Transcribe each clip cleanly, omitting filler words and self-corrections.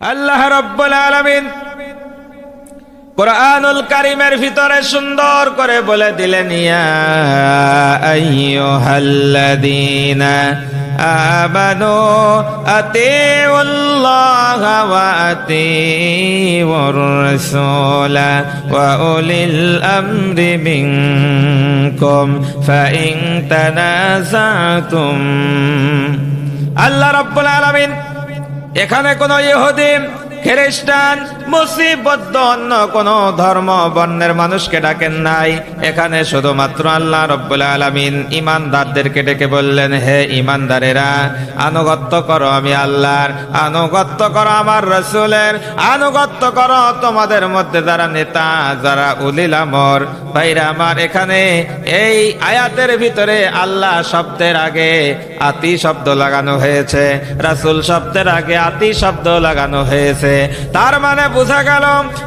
আল্লাহ রাব্বুল আলামিন কুরআনুল কারীমের ভিতরে সুন্দর করে বলে দিলেন, ইয়া আইয়ুহাল্লাযীনা আমানু আতিউল্লাহা ওয়া আতিউর রাসূলা ওয়া উলিল আমরি মিনকুম ফাইন তানাযাতুম। আল্লাহ রাব্বুল আলামিন এখানে কোন ইহুদি, খ্রিস্টান, মুসলিম, বৌদ্ধ, অন্য কোন ধর্ম বর্ণের মানুষকে ডাকেন নাই। এখানে শুধুমাত্র আল্লাহ রাব্বুল আলামিন ঈমানদারদেরকে ডেকে বললেন, হে ঈমানদারেরা, আনুগত্য করো আমি আল্লাহর, আনুগত্য করো আমার রাসূলের, আনুগত্য করো তোমাদের মধ্যে যারা নেতা, যারা উলিল আমর। ভাইরা আমার, এখানে এই আয়াতের ভিতরে আল্লাহ শব্দের আগে আতি শব্দ লাগানো হয়েছে, রাসূল শব্দের আগে আতি শব্দ লাগানো হয়েছে। তার মানে বোঝা গেল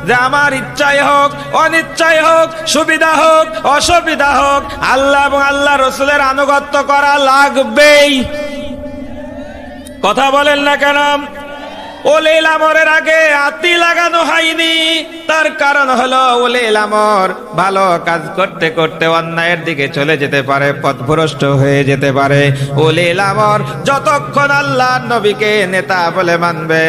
যে আমার ইচ্ছাই হোক, অনিচ্ছাই হোক, সুবিধা হোক, অসুবিধা হোক, আল্লাহ এবং আল্লাহ রসুলের আনুগত্য করা লাগবেই। কথা বলেন না কেন? উলিল আমরের আগে আতি লাগানো হয়নি। তার কারণ হলো উলিল আমর ভালো কাজ করতে করতে অন্যায়ের দিকে চলে যেতে পারে, পথভ্রষ্ট হয়ে যেতে পারে। উলিল আমর যতক্ষণ আল্লাহর নবীকে নেতা বলে মানবে,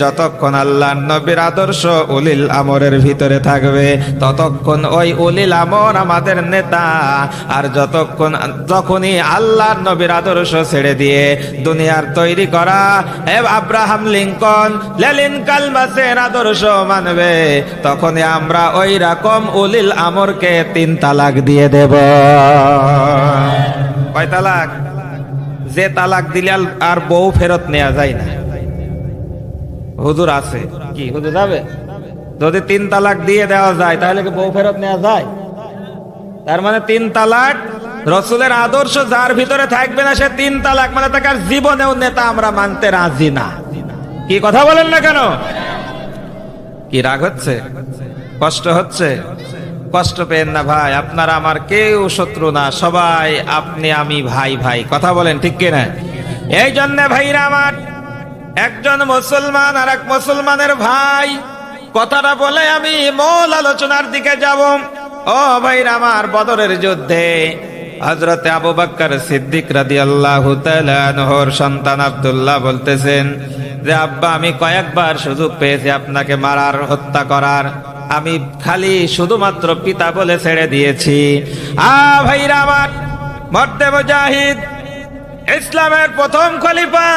যতক্ষণ আল্লাহর নবীর আদর্শ উলিল আমরের ভিতরে থাকবে, ততক্ষণ ওই উলিল আমর আমাদের নেতা। আর যখনই আল্লাহর নবীর আদর্শ ছেড়ে দিয়ে দুনিয়ার তৈরি করা আব্রাহাম লিঙ্কন, লেনিন, কালমাসের আদর্শ মানবে, তখনই আমরা ওই রকম উলিল আমরকে 3 তালাক দিয়ে দেব। কয় তালাক? যে তালাক দিলে আর বউ ফেরত নেওয়া যায় না। হুজুর আছে কি? হুজুর যাবে? যদি 3 তালাক দিয়ে দেওয়া যায় তাহলে কি বউ ফেরত নেওয়া যায়? তার মানে 3 তালাক, রসুলের আদর্শ যার ভিতরে থাকবে না সে 3 তালাক, মানে তাকে আর জীবনেও নেতা আমরা মানতে রাজি না। কি কথা বলেন না কেন? কি রাগ হচ্ছে? কষ্ট হচ্ছে? কষ্ট পেন না ভাই, আপনারা আমার কেউ শত্রু না, সবাই আপনি আমি ভাই ভাই। কথা বলেন ঠিক কিনা? এই জন্য ভাইরা আমার, একজন মুসলমান আর এক মুসলমানের ভাই, কথাটা বলে আমি মূল আলোচনার দিকে যাব। ও ভাইরা আমার, বদরের যুদ্ধে হযরতে আবু বকর সিদ্দিক রাদিয়াল্লাহু তাআলা আনহুর সন্তান আব্দুল্লাহ বলতেছেন যে, আব্বা, আমি কয়েকবার সুযোগ পেয়েছি আপনাকে মারার, হত্যা করার, আমি খালি শুধুমাত্র পিতা বলে ছেড়ে দিয়েছি। ভাইরা আমার, মর্দে মুজাহিদ, ইসলামের প্রথম খলিফা,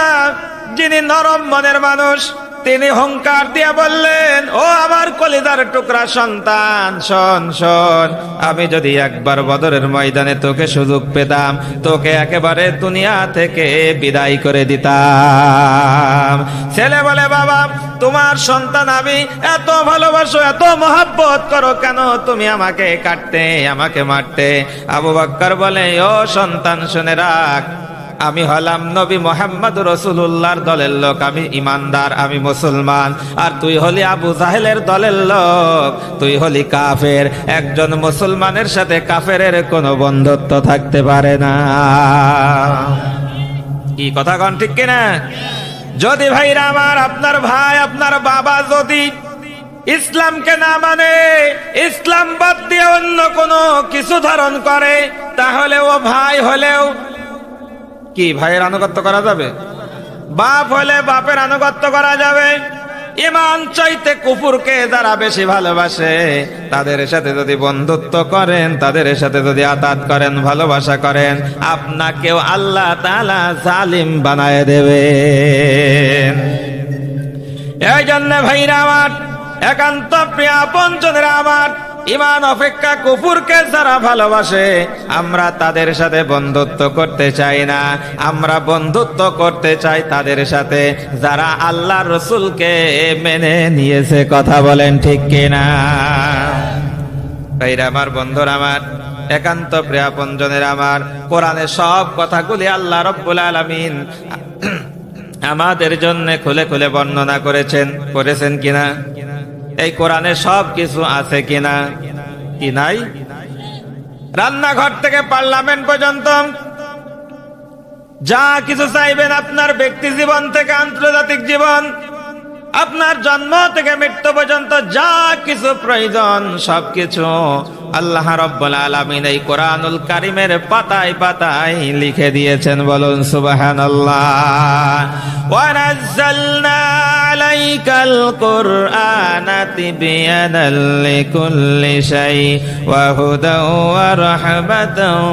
যিনি নরম মনের মানুষ, তিনি হুঙ্কার দিয়ে বললেন, ও আমার কলিজার টুকরা সন্তান, শোন শোন, আমি যদি একবার বদরের ময়দানে তোকে সুযোগ পেতাম, তোকে একেবারে দুনিয়া থেকে বিদায় করে দিতাম। ছেলে বলে, বাবা, তোমার সন্তান আমি, এত ভালোবাসো, এত মহব্বত করো, কেন তুমি আমাকে কাটতে, আমাকে মারতে? আবু বকর বলে, ও সন্তান, শুনে রাখ, আমি হলাম নবী মুহাম্মদ রাসূলুল্লাহর দলের লোক, আমি ইমানদার, আমি মুসলমান, আর তুই হলি আবু জাহেলের দলের লোক, তুই হলি কাফের। একজন মুসলমানের সাথে কাফেরের কোনো বন্ধুত্ব থাকতে পারে না। কি কথা কন ঠিক কিনা? যদি ভাইরা আমার, আপনার ভাই, আপনার বাবা যদি ইসলামকে না মানে, ইসলাম বাদ দিয়ে অন্য কোনো কিছু ধারণ করে, তাহলে ও ভাই হলেও কি ভাইয়ের আনুগত্য করা যাবে? বাপ হলে বাপের আনুগত্য করা যাবে। ঈমান চাইতে কুফরকে যারা বেশি ভালোবাসে, তাদের সাথে যদি বন্ধুত্ব করেন, তাদের সাথে যদি আতাত করেন, ভালোবাসা করেন, আপনাকেও আল্লাহ তাআলা জালিম বানায় দেবেন। এই জন্য ভাইরা আমার, একান্ত প্রিয় আপনজনেরা আমার, ঈমান অপেক্ষা কুফরকে যারা ভালোবাসে, আমরা তাদের সাথে বন্ধুত্ব করতে চাই না। আমরা বন্ধুত্ব করতে চাই তাদের সাথে যারা আল্লাহ রসুলকে মেনে নিয়েছে। কথা বলেন ঠিক কিনা? ভাইরা আমার, বন্ধুরা আমার, একান্ত প্রিয় আপনজনের আমার, কোরআনে সব কথাগুলি আল্লাহ রাব্বুল আলামিন আমাদের জন্য খুলে খুলে বর্ণনা করেছেন কিনা? এই কোরআনে সব কিছু আছে কিনা? কি নাই? রান্নাঘর থেকে পার্লামেন্ট পর্যন্ত যা কিছু চাইবেন, আপনার ব্যক্তি জীবন থেকে আন্তর্জাতিক জীবন, আপনার জন্ম থেকে মৃত্যু পর্যন্ত যা কিছু প্রয়োজন সবকিছু আল্লাহ রাব্বুল আলামিন এই কোরআনুল কারীমের পাতায় পাতায় লিখে দিয়েছেন। বলুন সুবহানাল্লাহ। ওয়া নাযালনা আলাইকাল কুরআনা তিবয়ানাল লিকুল্লি শাই ওয়া হুদাও ওয়া রাহমাতাও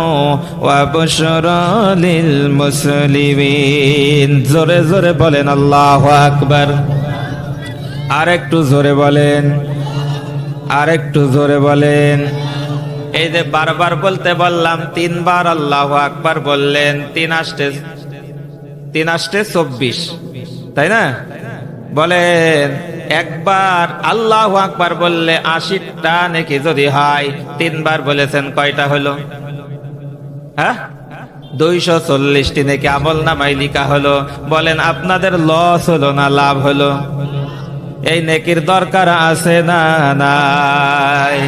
ওয়া বুশরা লিল মুসলিমিন। জোরে জোরে বলেন আল্লাহু আকবার। আরেকটু জোরে বলেন, আরেকটু জোরে বলেন। এই যে বারবার বলতে বললাম, তিনবার আল্লাহু আকবার বললেন, তিন আষ্টে 24, তাই না? বলেন একবার আল্লাহু আকবার বললে 80টা নাকি যদি হয়, তিনবার বলেছেন কয়টা হলো? হ্যাঁ, 240টি নাকি আমল নামায় লিখা হলো। বলেন আপনাদের লস হলো না লাভ হলো? এই নেকির দরকার আছে না নাই?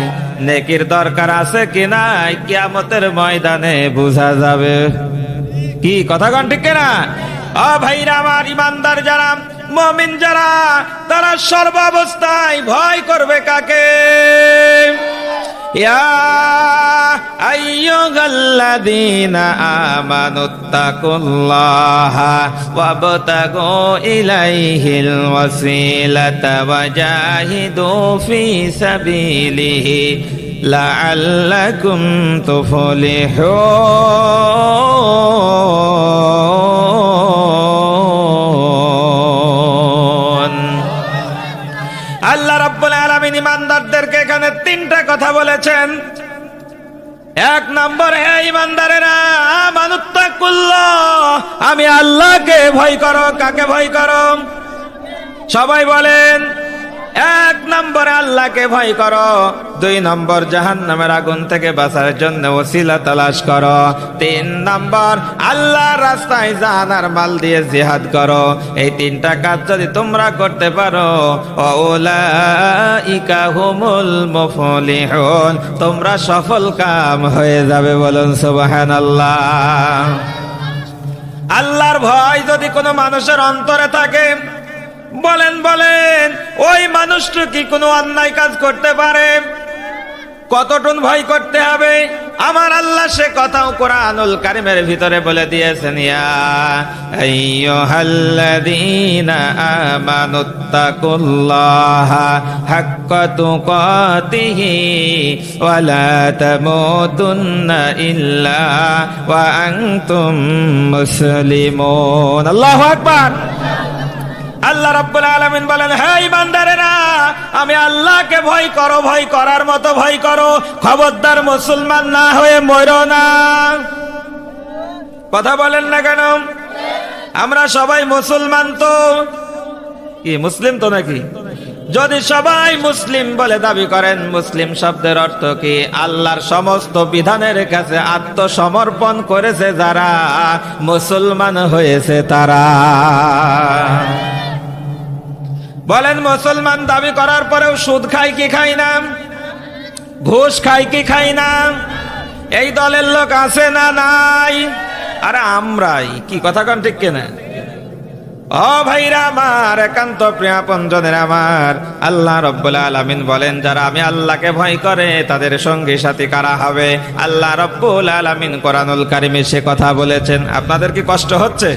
নেকির দরকার আছে কি নাই কিয়ামতের ময়দানে বোঝা যাবে। কি কথা কোন ঠিক না? ও ভাইরা আমার, ইমানদার যারা, মুমিন যারা, তারা সর্বাবস্থায় ভয় করবে কাকে? ইয়া আইয়ুহাল্লাযীনা আমানুত্তাকুল্লাহা ওয়াবতাগু ইলাইহিল ওয়াসিলাতা ওয়াজাহিদু ফি সাবিলিহি লাআল্লাকুম তুফলিহুন। আল্লাহ রাব্বুল আলামিন ইমানদারদেরকে এখানে তিনটা কথা বলেছেন। এক নম্বর, হে ইমানদারেরা, আমানুত্তাকুল্লাহ, আমি আল্লাহকে ভয় করো। কাকে ভয় করো? সবাই বলেন। এক নম্বরে আল্লাহকে ভয় করো। দুই নম্বর, জাহান্নামের আগুন থেকে বাঁচার জন্য ওসিলা তালাশ করো। তিন নম্বর, আল্লাহর রাস্তায় জান আর মাল দিয়ে জিহাদ করো। এই তিনটা কাজ যদি তোমরা করতে পারো, উলাইকা হুমুল মুফলিহুন, তোমরা সফল কাম হয়ে যাবে। বলুন সুবহানাল্লাহ। আল্লাহর ভয় যদি কোনো মানুষের অন্তরে থাকে, বলেন বলেন, ওই মানুষটা কি কোনো অন্যায় কাজ করতে পারে? কতটুকু ভয় করতে হবে? আমার আল্লাহ সে কথাও কোরআনুল কারীমের ভিতরে বলে দিয়েছেন, ইয়া আইয়ুহাল্লাযীনা আমানুত্তাকুল্লাহা হাক্কা তুকাতিহি ওয়া লা তামুতুন্না ইল্লা ওয়া আনতুম মুসলিমুন। আল্লাহু আকবার। আল্লাহ রাব্বুল আলামিন বলেন, হে ইমানদারেরা, আমি আল্লাহকে ভয় করো, ভয় করার মতো ভয় করো। খবরদার মুসলমান না হয়ে মরো না। কথা বলেন না কেন? আমরা সবাই মুসলমান তো, কি মুসলিম তো নাকি? যদি সবাই মুসলিম বলে দাবি করেন, মুসলিম শব্দের অর্থ কি? আল্লাহর সমস্ত বিধানের কাছে আত্মসমর্পণ করেছে যারা, মুসলমান হয়েছে তারা। বলেন, মুসলমান দাবি করার পরেও সুদ খাই কি খাই না? ঘুষ খাই কি খাই না? এই দলের লোক আছে না নাই? আরে আমরাই। কি কথা কোন ঠিক কিনা? ও ভাইরা আমার, একান্ত প্রিয় আপনজনের আমার, আল্লাহ রাব্বুল আলামিন বলেন, যারা আমি আল্লাহকে ভয় করে তাদের সঙ্গী সাথী কারা হবে? আল্লাহ রাব্বুল আলামিন কোরআনুল কারীমে সে কথা বলেছেন। আপনাদের কি কষ্ট হচ্ছে?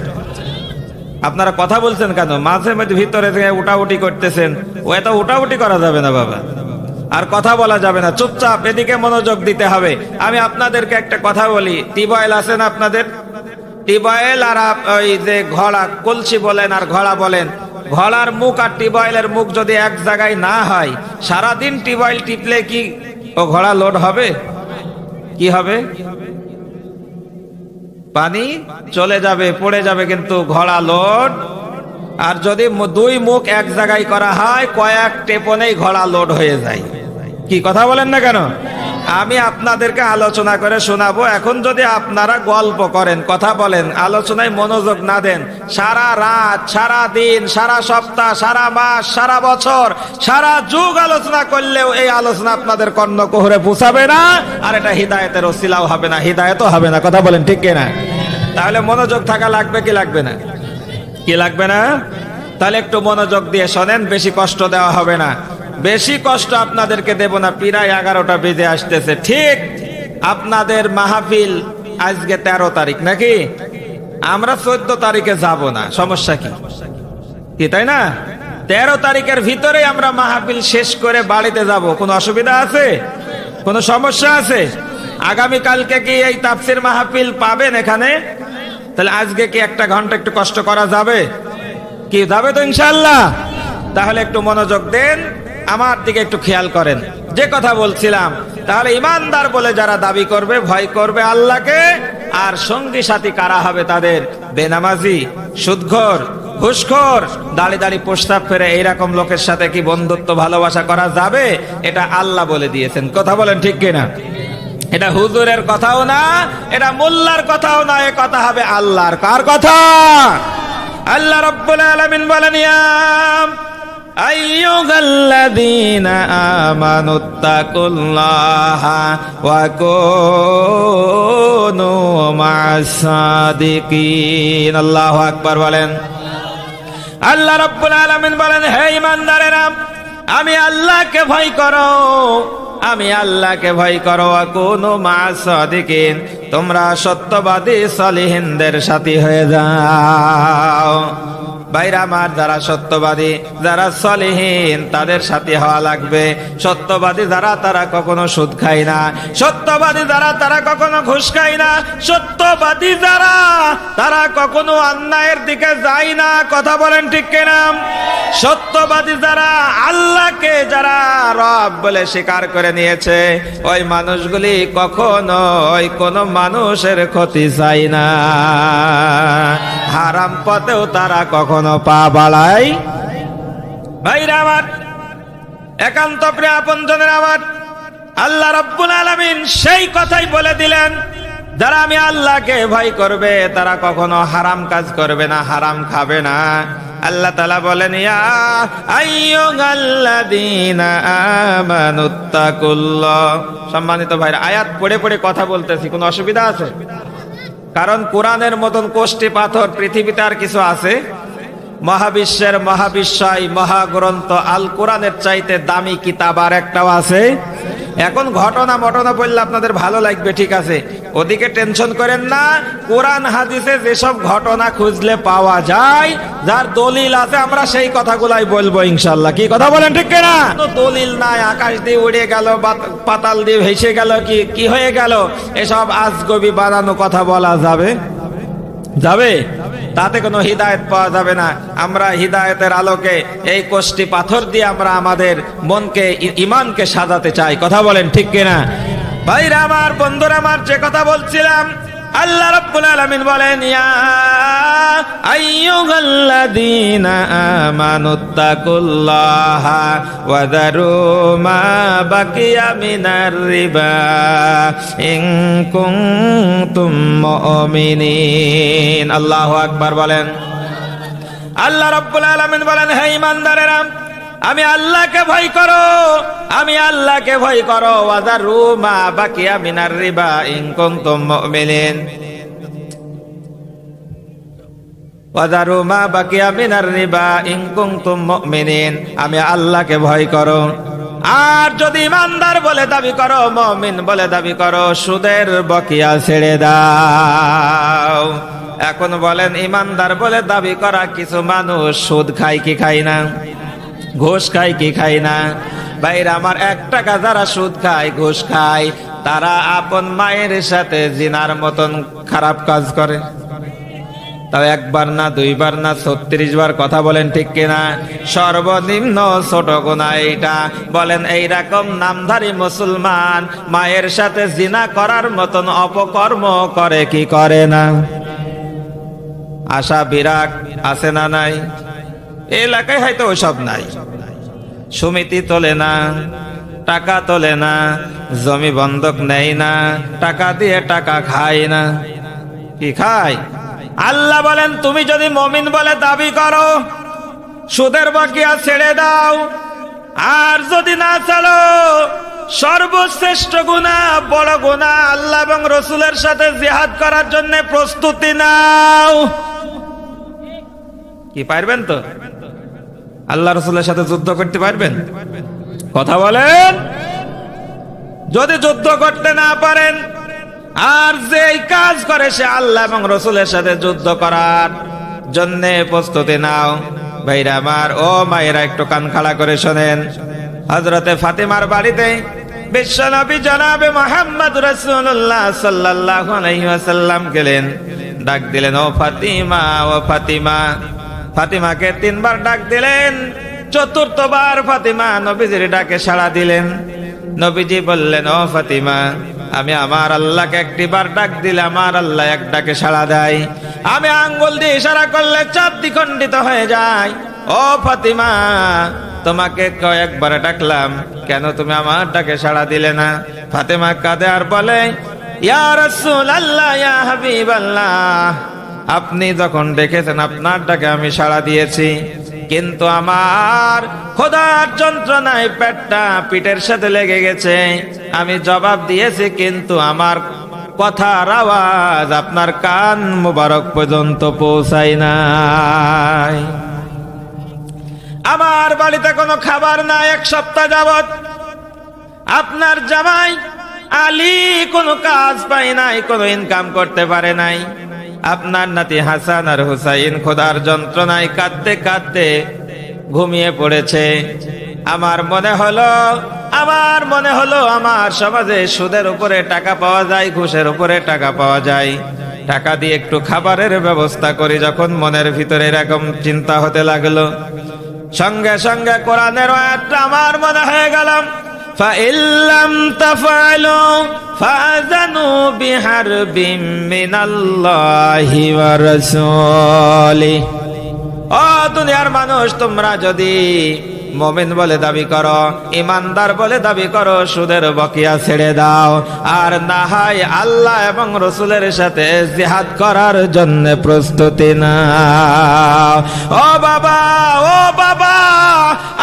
আপনারা কথা বলছেন কেন? মাঝে মাঝে ভিতরে থেকে উঠাউটি করতেছেন। ও এত উঠাউটি করা যাবে না বাবা, আর কথা বলা যাবে না। চুপচাপ এদিকে মনোযোগ দিতে হবে। আমি আপনাদেরকে একটা কথা বলি, টিউবওয়েল আছে না আপনাদের? টিউবওয়েল আর ওই যে ঘোড়া, কলসি বলেন আর ঘোড়া বলেন, ঘোড়ার মুখ আর টিউবওয়েলের মুখ যদি এক জায়গায় না হয়, সারাদিন টিউবওয়েল টিপলে কি ও ঘোড়া লোড হবে? কি হবে? পানি চলে যাবে, পড়ে যাবে, কিন্তু ঘোড়া লোড। আর যদি দুই মুখ এক জায়গায় করা হয়, কয়েক টেপনেই ঘোড়া লোড হয়ে যায়। কি কথা বলেন না কেন? আমি আপনাদেরকে আলোচনা করে শোনাবো। এখন যদি আপনারা গল্প করেন, কথা বলেন, আলোচনায় মনোযোগ না দেন, সারা রাত, সারা দিন, সারা সপ্তাহ, সারা মাস, সারা বছর, সারা যুগ আলোচনা করলেও এই আলোচনা আপনাদের কর্ণকুহরে পৌঁছাবে না। আর এটা হিদায়াতের ওসিলাও হবে না, হিদায়াতও হবে না। কথা বলেন ঠিক কিনা? তাহলে মনোযোগ থাকা লাগবে কি লাগবে না? কি লাগবে না? তাহলে একটু মনোযোগ দিয়ে শোনেন, বেশি কষ্ট দেওয়া হবে না, বেশি কষ্ট আপনাদেরকে দেব না। প্রায় 11টা বেজে আসতেছে। ঠিক আপনাদের মাহফিল আজকে 13 তারিখ নাকি? আমরা 14 তারিখে যাব না, সমস্যা কি? কি তাই না? 13 তারিখের ভিতরে আমরা মাহফিল শেষ করে বাড়িতে যাব। কোনো অসুবিধা আছে? কোনো সমস্যা আছে? আগামী কালকে কি এই তাফসীর মাহফিল পাবেন এখানে? তাহলে আজকে কি 1 ঘন্টা একটু কষ্ট করা যাবে? কি যাবে তো ইনশাআল্লাহ? তাহলে একটু মনোযোগ দেন, আমার দিকে একটু খেয়াল করেন। যে কথা বলছিলাম, তাহলে ইমানদার বলে যারা দাবি করবে, ভয় করবে আল্লাহকে, আর সঙ্গী সাথী কারা হবে তাদের? বেনামাজি, সুদখোর, ঘুষখোর, দাড়ি দাড়ি প্রস্তাব ফেরে এইরকম লোকের সাথে কি বন্ধুত্ব ভালোবাসা করা যাবে? এটা আল্লাহ বলে দিয়েছেন। কথা বলেন ঠিক কিনা? এটা হুজুরের কথাও না, এটা মোল্লার কথাও না, এ কথা হবে আল্লাহর। কার কথা? আল্লাহ রাব্বুল আলামিন বলেন, ইয়া আইয়ুহাল্লাযীনা আমানুত্তাকুল্লাহা ওয়া কুনু মা'আস সাদিকিন। আল্লাহু আকবার বলেন। আল্লাহ রাব্বুল আলামিন বলেন, হে ঈমানদারেরা, আমি আল্লাহকে ভয় করো, আমি আল্লাহকে ভয় করো। ওয়া কুনু মা'আস সাদিকিন, তোমরা সত্যবাদী সালিহিনদের সাথী হয়ে যাও। ভাইরা আমার, যারা সত্যবাদী, যারা সালিহিন, তাদের সাথে হওয়া লাগবে। সত্যবাদী যারা, তারা কখনো সুদ খায় না। সত্যবাদী যারা, তারা কখনো ঘুষ খায় না। সত্যবাদী যারা, তারা কখনো অন্যায়ের দিকে যায় না। কথা বলেন ঠিক কিনা? সত্যবাদী যারা, আল্লাহকে যারা রব বলে স্বীকার করে নিয়েছে, ওই মানুষগুলি কখনো ওই কোনো মানুষের ক্ষতি চায় না। হারাম পথেও তারা কখনো পা বাড়ায়। ভাইরা আমার, একান্ত প্রিয় আপনজনের আমার, আল্লাহ রাব্বুল আলামিন সেই কথাই বলে দিলেন, যারা আমি আল্লাহকে ভয় করবে তারা কখনো হারাম কাজ করবে না, হারাম খাবে না। আল্লাহ তাআলা বলেন, ইয়া আইয়ুহাল্লাযীনা আমানুত্তাকুল্লাহ। সম্মানিত ভাইরা, আয়াত পড়ে পড়ে কথা বলতেছি, কোনো অসুবিধা আছে? কারণ কোরআনের মতন কোষ্টি পাথর পৃথিবীতে আর কিছু আছে? মহাবিশ্বের মহাবিশ্বয় মহাগ্রন্থ আল কোরআনের চাইতে দামি কিতাব আর একটাও আছে? এখন ঘটনা বললে আপনাদের ভালো লাগবে, ঠিক আছে, ওদিকে টেনশন করেন না। কোরআন হাদিসে যেসব ঘটনা খুঁজলে পাওয়া যায়, যার দলিল আছে, আমরা সেই কথাগুলাই বলবো ইনশাআল্লাহ। কি কথা বলেন ঠিক কিনা? দলিল নাই, আকাশ দিয়ে উড়ে গেল, পাতাল দিয়ে ভেসে গেল, কি হয়ে গেল, এসব আজগবি বানানো কথা বলা যাবে? তাতে কোনো হিদায়েত পাওয়া যাবে না। আমরা হিদায়েতের আলোকে এই কোষ্টি পাথর দিয়ে আমরা আমাদের মনকে, ইমানকে সাজাতে চাই। কথা বলেন ঠিক কিনা? ভাইরা আমার, বন্ধুরা আমার, যে কথা বলছিলাম, আল্লাহ রাব্বুল আলামিন বলেন, ইয়া আইয়ুহাল্লাযীনা আমানুত্তাকুল্লাহা ওয়া যারু মা বাকিয়া মিনার রিবা ইন কুনতুম মুমিনিন। আল্লাহু আকবার বলেন। আল্লাহ রাব্বুল আলামিন বলেন, হে ঈমানদারেরা, আমি আল্লাহকে ভয় করো, আমি আল্লাহকে ভয় করো। ওয়া যারু মা বাকিয়া মিনার রিবা ইন কুনতুম মুমিনিন। ওয়া যারু মা বাকিয়া মিনার রিবা ইন কুনতুম মুমিনিন। আমি আল্লাহকে ভয় করো, আর যদি ইমানদার বলে দাবি করো, মুমিন বলে দাবি করো, সুদের বকিয়া ছেড়ে দাও। এখন বলেন, ইমানদার বলে দাবি করা কিছু মানুষ সুদ খায় কি খায় না? ঘুষ খায় কি খায় না? ভাইরা আমার, 1 টাকা যারা সুদ খায়, ঘুষ খায়, তারা আপন মায়ের সাথে জিনার মতন খারাপ কাজ করে। তাও 1 বার না, 2 বার না, 36 বার। কথা বলেন ঠিক কিনা? সর্বনিম্ন ছোট গুনাহ এইটা। বলেন, এইরকম নামধারী মুসলমান মায়ের সাথে জিনা করার মতন অপকর্ম করে কি করে না? আশা বিরাগ আছে না নাই? এলাকায় হয়তো ওসব নাই। সমিতি তোলে না, টাকা তোলে না, জমি বন্ধক নেয় না, টাকা দিয়ে টাকা খায় না। কি খায়? আল্লাহ বলেন, তুমি যদি মুমিন বলে দাবি করো, সুদের বকেয়া ছেড়ে দাও। আর যদি না চলো, সর্বশ্রেষ্ঠ গুনাহ, বড় গুনাহ, আল্লাহ এবং রসুলের সাথে জিহাদ করার জন্য প্রস্তুতি নাও। কি পারবেন তো? আল্লাহ রাসূলের সাথে যুদ্ধ করতে পারবেন? কথা বলেন। যদি যুদ্ধ করতে না পারেন আর যে কাজ করে সে আল্লাহ এবং রাসূলের সাথে যুদ্ধ করার জন্য প্রস্তুতি নাও। ভাইরা আমার, ও মায়েরা, একটু কান খাড়া করে শোনেন। হযরতে ফাতেমার বাড়িতে বিশ্বনবী জনাবে মুহাম্মদ রাসূলুল্লাহ সাল্লাল্লাহু আলাইহি ওয়াসাল্লাম গেলেন। ডাক দিলেন, ও ফাতিমা, ও ফাতিমা। ফাতিমাকে 3 বার ডাক দিলেন। চতুর্থবার ফাতিমা নবীজির ডাকে সাড়া দিলেন। নবীজি বললেন, ও ফাতিমা, আমি আমার আল্লাহকে 1 বার ডাক দিলে আমার আল্লাহ 1 ডাকে সাড়া দেয়। আমি আঙ্গুল দিয়ে ইশারা করলে চাঁদ দ্বিখণ্ডিত হয়ে যায়। ও ফাতিমা, তোমাকে কয়েকবার ডাকলাম, কেন তুমি আমার ডাকে সাড়া দিলে না? ফাতিমা কাঁদে আর বলে, ইয়া রাসূলুল্লাহ, ইয়া হাবিবাল্লাহ, আপনি যখন ডেকেছেন আপনার ডাকে আমি সাড়া দিয়েছি, কিন্তু আমার ক্ষুধার যন্ত্রণায় পেটটা পিঠের সাথে লেগে গেছে। আমি জবাব দিয়েছি, কিন্তু আমার কথার আওয়াজ আপনার কান মুবারক পর্যন্ত পৌঁছায় নাই। আমার বাড়িতে কোনো খাবার নাই 1 সপ্তাহ যাবত। আপনার জামাই আলী কোনো কাজ পায় নাই, কোনো ইনকাম করতে পারে নাই। আপনার নাতি হাসান আর হুসাইন ক্ষুধার যন্ত্রণায় কাঁদতে কাঁদতে ঘুমিয়ে পড়েছে। আমার মনে হলো আমার সমাজে সুদের উপরে টাকা পাওয়া যায়, ঘুষের উপরে টাকা পাওয়া যায়, টাকা দিয়ে একটু খাবারের ব্যবস্থা করি। যখন মনের ভিতরে এরকম চিন্তা হতে লাগলো, সঙ্গে সঙ্গে কোরআনের আয়াতটা আমার মনে হয়ে গেল, ফাইল্লাম তাফআলু ফাযানু বিহারবিম মিনাল্লাহি ওয়া রাসূলিহি। ও দুনিয়ার মানুষ, তোমরা যদি মুমিন বলে দাবি করো, ইমানদার বলে দাবি করো, সুদের বকিয়া ছেড়ে দাও, আর না হয় আল্লাহ এবং রাসূলের সাথে জিহাদ করার জন্য প্রস্তুতি নাও। ও বাবা, ও বাবা,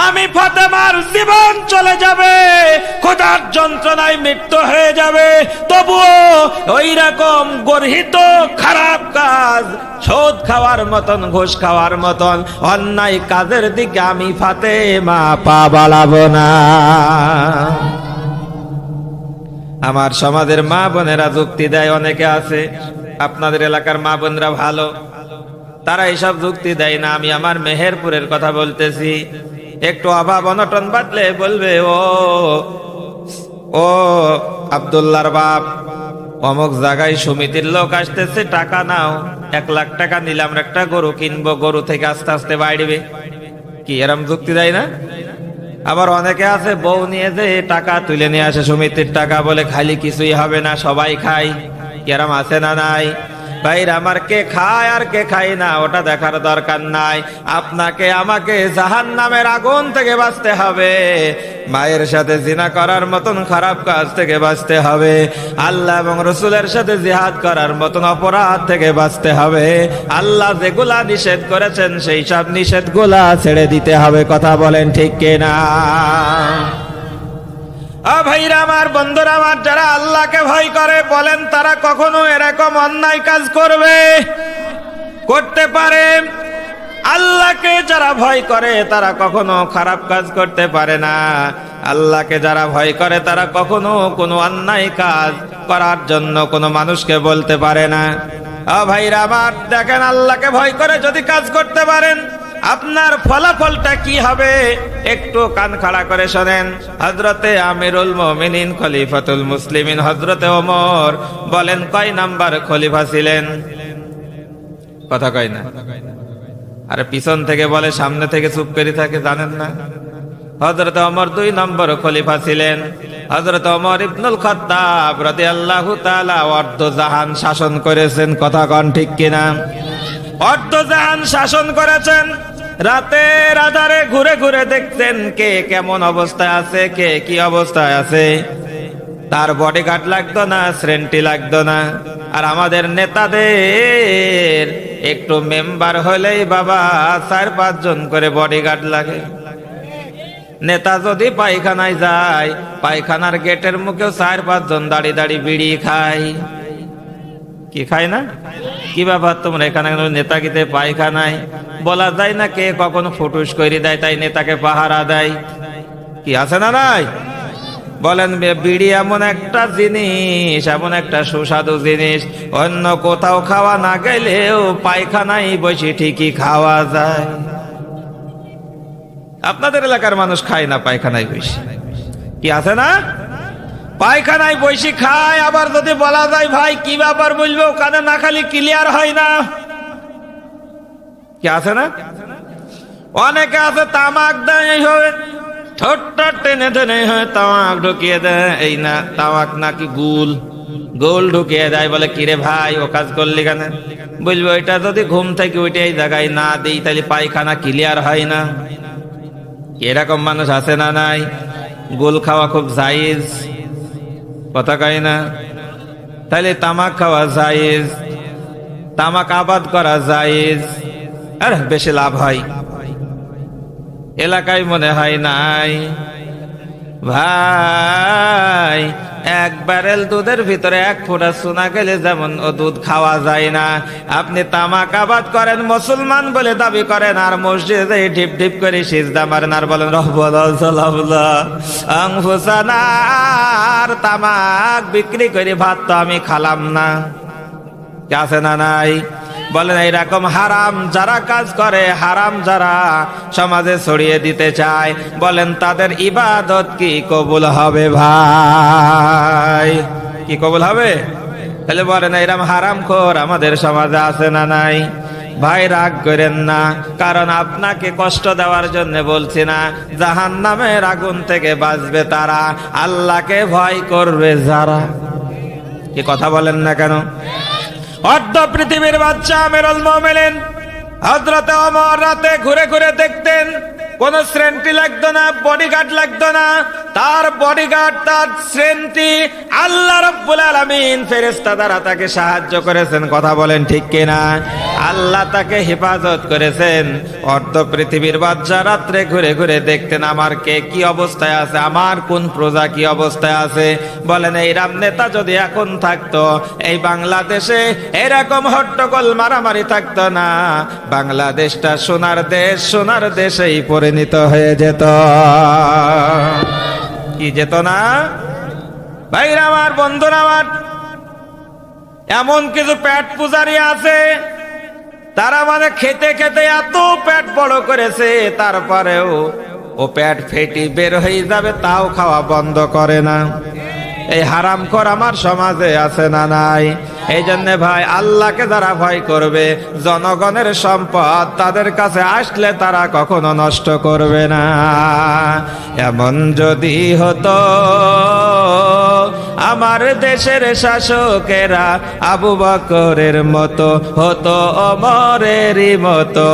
আমি ফাতেমার জীবন চলে যাবে, ক্ষুধার যন্ত্রণায় মৃত্যু হয়ে যাবে, তবুও ওই রকম গর্হিত খারাপ কাজ, সুদ খাওয়ার মতন, ঘুষ খাওয়ার মতন অন্যায় কাজের দিকে আমি ফাতেমা পা বাড়াবো না। আমার সমাজের মা বোনেরা যুক্তি দেয়, অনেকে আছে, আপনাদের এলাকার মা বোনরা ভালো, তারা এইসব যুক্তি দেয় না। আমি আমার মেহেরপুরের কথা বলতেছি। একটু অভাব অনটন বাদলে বলবে, ও আব্দুল্লাহর বাপ, অমুক জায়গায় সমিতির লোক আসতেছে, টাকা নাও, 1 লাখ টাকা নিলাম, একটা গরু কিনবো, গরু থেকে আস্তে আস্তে বাড়বে। কি এরম যুক্তি দেয় না? আবার অনেকে আছে, বউ নিয়ে যে টাকা তুলে নিয়ে আসে সমিতির টাকা, বলে খালি কিছুই হবে না, সবাই খায়। এরম আছে না নাই? ভাইরা আমার, কে খায় আর কে খায় না ওটা দেখার দরকার নাই। আপনাকে আমাকে জাহান্নামের আগুন থেকে বাঁচতে হবে, মায়ের সাথে জিনা করার মতন খারাপ কাজ থেকে বাঁচতে হবে, আল্লাহ এবং রাসূলের সাথে জিহাদ করার মতন অপরাধ থেকে বাঁচতে হবে। আল্লাহ যেগুলা নিষেধ করেছেন সেই সব নিষেধগুলা ছেড়ে দিতে হবে। কথা বলেন ঠিক কিনা? ভাইরা আমার, বন্ধুরা আমার, যারা আল্লাহকে ভয় করে, বলেন তারা কখনো এরকম অন্যায় কাজ করতে পারে? আল্লাহকে যারা ভয় করে তারা কখনো খারাপ কাজ করতে পারে না। আল্লাহকে যারা ভয় করে তারা কখনো কোনো অন্যায় কাজ করার জন্য কোনো মানুষকে বলতে পারে না। ভাইরা আমার, দেখেন, আল্লাহকে ভয় করে যদি কাজ করতে পারেন, আপনার ফলাফলটা কি হবে একটু কান খাড়া করে শোনেন। হযরতে আমিরুল মুমিনিন খলিফাতুল মুসলিমিন হযরতে ওমর বলেন কয় নাম্বার খলিফা ছিলেন? কথা কয় না, আরে পিছন থেকে বলে, সামনে থেকে চুপ করে থাকে, জানেন না? হযরতে ওমর 2 নম্বর খলিফা ছিলেন। হযরতে ওমর ইবনুল খাত্তাব রাদিয়াল্লাহু তাআলা অর্ধজাহান শাসন করেছেন। কথা কন ঠিক কিনা? অর্ধজাহান শাসন করেছেন। রাতের আধারে ঘুরে ঘুরে দেখতেন কে কেমন অবস্থায় আছে, কে কি অবস্থায় আছে। তার বডিগার্ড লাগতো না, শ্রেন্টি লাগতো না। আর আমাদের নেতাদের একটু মেম্বার হলেই বাবা 4-5 জন করে বডিগার্ড লাগে। নেতা যদি পায়খানায় যায়, পায়খানার গেটের মুখেও 4-5 জন দাঁড়িয়ে দাঁড়িয়ে বিড়ি খায়। কি খায় না? কি ব্যাপার তোমরা এখানে নেতাগিতে পায়খানায় বলা যায় না কে কখন ফুটুস করে দেয়, তাই নেতাকে পাহারা দেয়। কি আছে না নাই? বলেন বিড়ি এমন একটা জিনিস, এমন একটা সুস্বাদু জিনিস, অন্য কোথাও খাওয়া না গেলেও পায়খানায় বসে ঠিকই খাওয়া যায়। আপনাদের এলাকার মানুষ খায় না পায়খানায় বসে? কি আছে না? পায়খানায় বসে খায়। আবার যদি বলা যায় ভাই কি ব্যাপার বলবো, কানে না খালি ক্লিয়ার হয় না। কি আছে না? অনেকে আছে তামাক দেয়, এইভাবে ঠোঁটটা টেনে টেনে তামাক ঢুকিয়ে দেয়। এই না তামাক নাকি গোল ঢুকিয়ে দেয়। বলে কিরে ভাই ও কাজ করলি কেন? বলবো এটা যদি ঘুম থেকে উঠে এই জায়গায় না দিই তাহলে পায়খানা ক্লিয়ার হয় না। এরকম মানুষ আছে না নাই? গোল খাওয়া খুব জায়েজ, কথা কয় না? তাহলে তামাক খাওয়া জায়েজ, তামাক আবাদ করা জায়েজ, আর বেশি লাভ হয়। এলাকায় মনে হয় নাই ভাই, এক ব্যারেল দুধের ভিতরে এক ফোঁটা সোনা গেলে যেমন ও দুধ খাওয়া যায় না, আপনি তামাক আবাদ করেন, মুসলমান বলে দাবি করেন, আর মসজিদে ঢিপ ঢিপ করে সিজদা মারেন আর বলেন আর তামাক বিক্রি করে ভাত তো আমি খালাম না। আছে না নাই? বলেন এইরকম হারাম যারা কাজ করে, হারাম যারা সমাজে ছড়িয়ে দিতে চায়, বলেন তাদের ইবাদত কি কবুল হবে ভাই? কি কবুল হবে? তাহলে বলেন এইরকম হারামখোর আমাদের সমাজে আছে না নাই? ভাই রাগ করেন না, কারণ আপনাকে কষ্ট দেওয়ার জন্য বলছি না। জাহান্নামের আগুন থেকে বাঁচবে তারা, আল্লাহকে ভয় করবে যারা। কি কথা বলেন না কেন? অর্ধ পৃথিবীর বাদশা আমিরুল মুমিনিন হযরত ওমর রাতে ঘুরে ঘুরে দেখতেন, কোন শ্রেণী লাগতো না, বডিগার্ড লাগতো না। তার বডিগার্ড, তার শ্রেণী আল্লাহ রাব্বুল আলামিন ফেরেশতা দ্বারা তাকে সাহায্য করেছেন। কথা বলেন ঠিক কিনা? আল্লাহ তাকে হেফাজত করেছেন। অর্ধ পৃথিবীর বাদশা রাত্রে ঘুরে ঘুরে দেখতেন আমার কে কি অবস্থায় আছে, আমার কোন প্রজা কি অবস্থায় আছে। বলেন এইরকম নেতা যদি এখন থাকতো, এই বাংলাদেশে এরকম হট্টগোল মারামারি থাকতো না, বাংলাদেশটা সোনার দেশ, সোনার দেশেই পরিণত হয়ে যেত। কি যেত না? ভাইরা আমার, বন্ধুরা আমার, এমন কিছু পেট পূজারি আছে, তারা মানে খেতে খেতে এত পেট বড় করেছে, তারপরেও ও পেট ফেটি বের হয়ে যাবে তাও খাওয়া বন্ধ করে না। এই হারামখোর আমার সমাজে আছে না নাই? এই জন্য ভাই আল্লাহকে যারা ভয় করবে, জনগণের সম্পদ তাদের কাছে আসলে তারা কখনো নষ্ট করবে না। এমন যদি হতো আমার দেশের শাসকেরা আবু বকরের মতো, হতো ওমরেরই মতো,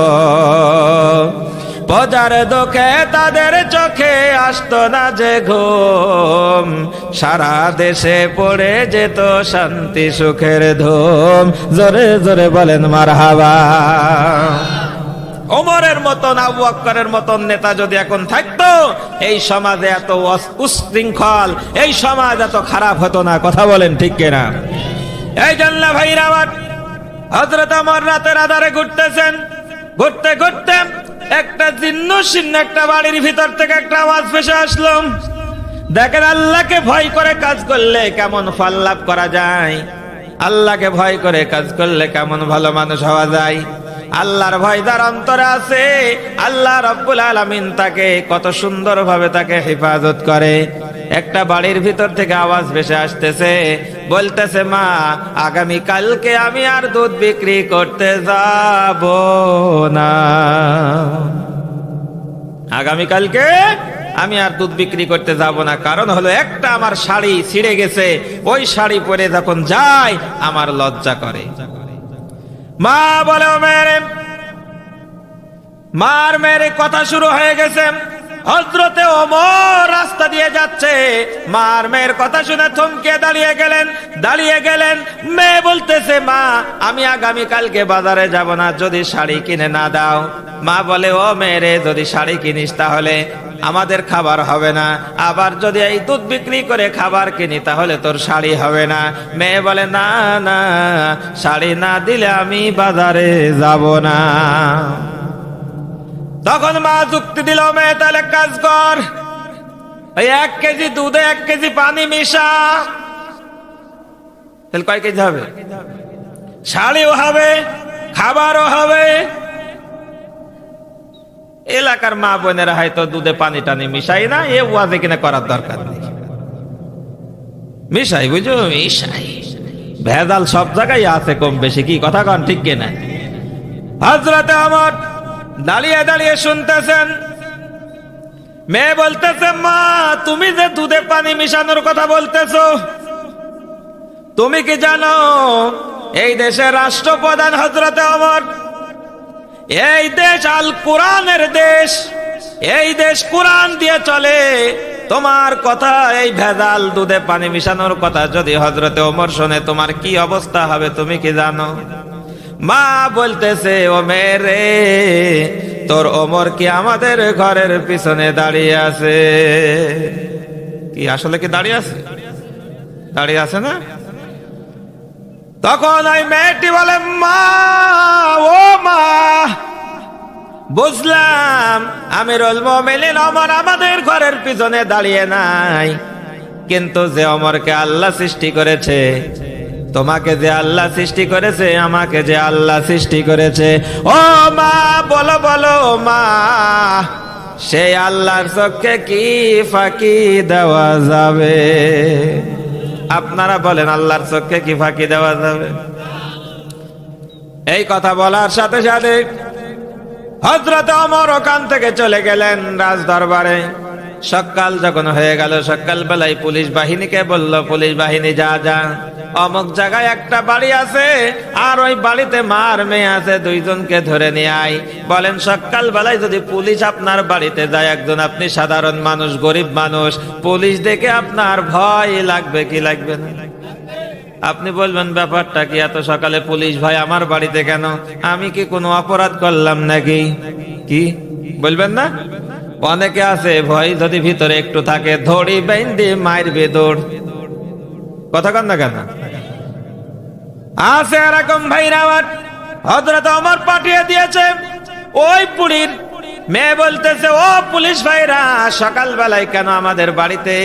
প্রজার দুঃখে তাদের চোখে আসতো না যে ঘুম, সারা দেশে পড়ে যেত শান্তি সুখের ধুম। জোরে জোরে বলেন মারহাবা। ওমরের মতন, আবু বকরের মতন নেতা যদি এখন থাকতো, এই সমাজে এত উচ্ছৃঙ্খল, এই সমাজ এত খারাপ হতো না। কথা বলেন ঠিক কিনা? এই জন্য ভাইরা আমার, হযরত ওমর রাতের আধারে ঘুরতেছেন, ঘুরতে ঘুরতে একটা জীর্ণশীর্ণ একটা বাড়ির ভিতর থেকে একটা আওয়াজ ভেসে আসলো। দেখেন আল্লাহকে ভয় করে কাজ করলে কেমন ফল লাভ করা যায়, আল্লাহকে ভয় করে কাজ করলে কেমন ভালো মানুষ হওয়া যায়। আল্লাহর ভয় যার অন্তরে আছে, আল্লাহ রাব্বুল আলামিন তাকে কত সুন্দরভাবে তাকে হেফাজত করে। একটা বাড়ির ভিতর থেকে আওয়াজ ভেসে আসতেছে, বলতেছে মা আগামী কালকে আমি আর দুধ বিক্রি করতে যাব না, আগামী কালকে আমি আর দুধ বিক্রি করতে যাব না। কারণ হলো একটা আমার শাড়ি ছিঁড়ে গেছে, ওই শাড়ি পরে যখন যাই আমার লজ্জা করে। মা বলে মার মেরে কথা শুরু হয়ে গেছে। হযরতে ওমর রাস্তা দিয়ে যাচ্ছে, মার মেয়ের কথা শুনে থমকে দাঁড়িয়ে গেলেন। মেয়ে বলতেছে মা আমি আগামী কালকে বাজারে যাব না যদি শাড়ি কিনে না দাও। মা বলে ও মেয়েরে, যদি শাড়ি কিনিস তাহলে আমাদের খাবার হবে না, আবার যদি এই দুধ বিক্রি করে খাবার কিনি তাহলে তোর শাড়ি হবে না। মেয়ে বলে না না, শাড়ি না দিলে আমি বাজারে যাব না। তখন মা যুক্তি দিল, মেয়ে তাহলে কাজ কর, ওই 1 কেজি দুধে 1 কেজি পানি মিশা, তাহলে কয় কেজি হবে? শাড়িও হবে, খাবারও হবে। এলাকার মা বোনেরা হয়তো দুধে পানি টানি মিশাই না, এ ওয়াজে কিনা করার দরকার নেই। মিশাই, বুঝো, মিশাই, ভেজাল সব জায়গায় আছে কম বেশি, কি কথা কন ঠিক কিনা? হযরতে ওমর দাঁড়িয়ে দাঁড়িয়ে শুনতেছেন, মেয়ে বলতেছে, মা তুমি যে দুধে পানি মিশানোর কথা বলতেছো, তুমি কি জানো এই দেশের রাষ্ট্রপ্রধান হযরতে ওমর, এই দেশ আল কোরআনের দেশ, এই দেশ কোরআন দিয়ে চলে, তোমার কথা এই ভেজাল দুধে পানি মিশানোর কথা যদি হযরতে ওমর শুনে তোমার কি অবস্থা হবে তুমি কি জানো? মা বলতেছে, ও মেরে, তোর ওমর কি আমাদের ঘরের পিছনে দাঁড়িয়ে আছে? কি আসলে কি দাঁড়িয়ে আছে? দাঁড়িয়ে আছে না? তখন ওই মেয়েটি বলে, মা, ও মা, বুঝলাম আমিরুল মুমিনিন ওমর আমাদের ঘরের পিছনে দাঁড়িয়ে নাই, কিন্তু যে ওমরকে আল্লাহ সৃষ্টি করেছে, তোমাকে যে আল্লাহ সৃষ্টি করেছে, আমাকে যে আল্লাহ সৃষ্টি করেছে, ও মা বলো বলো মা, সেই আল্লাহর চোখে কি ফাঁকি দেওয়া যাবে? আপনারা বলেন, আল্লাহর চোখে কি ফাঁকি দেওয়া যাবে? এই কথা বলার সাথে সাথে হযরত ওমর ওখান থেকে চলে গেলেন রাজ দরবারে। সকাল যখন হয়ে গেল, সকাল বেলায় পুলিশ বাহিনীকে বলল, পুলিশ বাহিনী যা যা, অমুক জায়গায় একটা বাড়ি আছে, আর ওই বাড়িতে মার মেয়ে আছে, দুইজনকে ধরে নিয়ে আয়। বলেন, সকাল বেলায় যদি পুলিশ আপনার বাড়িতে যায়, একজন আপনি সাধারণ মানুষ, গরিব মানুষ, পুলিশ দেখে আপনার ভয় লাগবে কি লাগবে না? আপনি বলবেন, ব্যাপারটা কি, এত সকালে পুলিশ ভাই আমার বাড়িতে কেন? আমি কি কোনো অপরাধ করলাম নাকি? কি বলবেন না? অনেকে আছে ভয় যদি ভিতরে একটু থাকে, ধরি বেঁধে মারবে দৌড়, কথা কন না কেন? আছে এরকম ভাইরা আমার। হযরত ওমর পাঠিয়ে দিয়েছে, ওই পুরীর মেয়ে বলতেছে, ও পুলিশ ভাইরা, সকাল বেলায় কেন আমাদের বাড়িতে?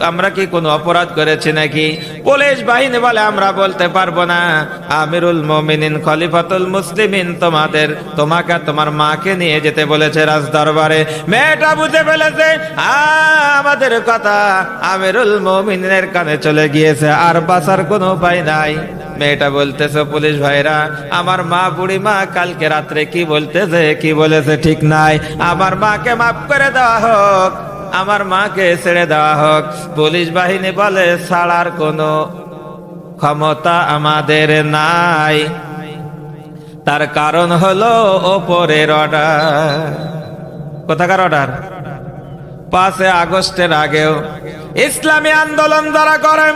আমরা কি কোনো অপরাধ করেছি নাকি? পুলিশ বাহিনী বলে, আমরা বলতে পারবো না, আমিরুল মুমিনিন খলিফাতুল মুসলিমিন তোমাকে তোমার মাকে নিয়ে যেতে বলেছে রাজ দরবারে। মেয়েটা বুঝে ফেলেছে আমাদের কথা আমিরুল মুমিনের কানে চলে গিয়েছে, আর বাঁচার কোনো উপায় নাই। মেয়েটা বলতেছে, পুলিশ ভাইরা, আমার মা, বুড়ি মা কালকে রাত্রে কি বলতেছে, কি বলেছে ঠিক নাই, আমার মাকে মাফ করে দেওয়া হোক, আমার মাকে ছেড়ে দেওয়া হোক। পুলিশ বাহিনী বলে, ছাড়ার কোনো ক্ষমতা আমাদের নাই, তার কারণ হলো ওপরের অর্ডার। কোথাকার অর্ডার? 5 আগস্টের আগেও ইসলামী আন্দোলন যারা করেন,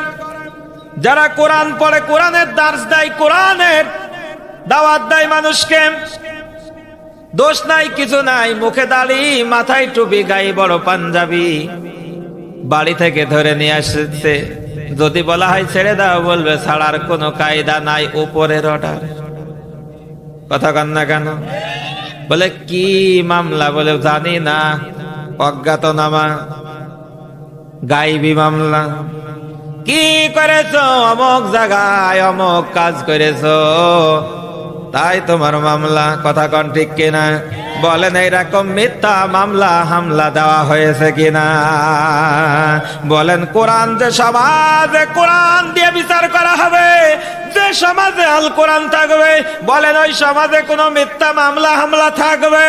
যারা কোরআন পড়ে, কোরআনের দার্স দেয়, কোরআনের দাওয়াত দেয় মানুষকে, দোষ নাই কিছু নাই, মুখে দাড়ি, মাথায় টুপি, গায়ে বড় পাঞ্জাবি, বাড়ি থেকে ধরে নিয়ে আসছে, যদি বলা হয় ছেড়ে দাও, বলবে ছাড়ার কোনো কায়দা নাই, উপরের অর্ডার। কথা কন না কেন? বলে কি মামলা? বলে জানি না, অজ্ঞাতনামা, গাইবি মামলা। কি করেছো? অমুক জায়গায় অমুক কাজ করেছো, তাই তোমার মামলা। কথা কন ঠিক কিনা? বলেন, এইরকম মিথ্যা মামলা হামলা দেওয়া হয়েছে কিনা? বলেন, কোরআন যে সমাজে কোরআন দিয়ে বিচার করা হবে, যে সমাজে আল কোরআন থাকবে, বলেন ওই সমাজে কোনো মিথ্যা মামলা হামলা থাকবে?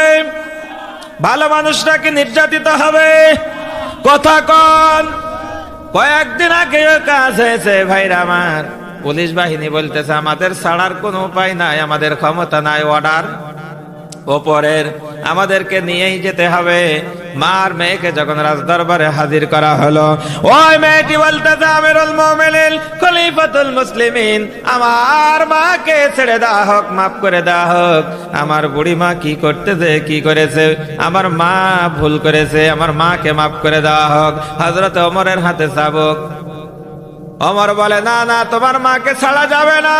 ভালো মানুষরা কি নির্যাতিত হবে? কথা কন। কয়েকদিন আগে কাজ হয়েছে ভাইরা আমার, পুলিশ বাহিনী বলতেছে, আমাদের ছাড়ার কোনো উপায় নাই, আমাদের ক্ষমতা নাই, অর্ডার ওপরের, আমাদেরকে নিয়েই যেতে হবে। মার মেয়েকে যখন রাজদরবারে হাজির করা হলো, ওই মেয়েটি বলতেছে, আমিরুল মুমিনিন খলিফাতুল মুসলিমিন, আমার মাকে ছেড়ে দেওয়া হোক, মাফ করে দেওয়া হোক। আমার বুড়ি মা কি করতেছে, কি করেছে, আমার মা ভুল করেছে, আমার মাকে মাফ করে দেওয়া হোক। হযরত ওমরের হাতে চাবুক। ওমর বলে, না না, তোমার মাকে ছাড়া যাবে না,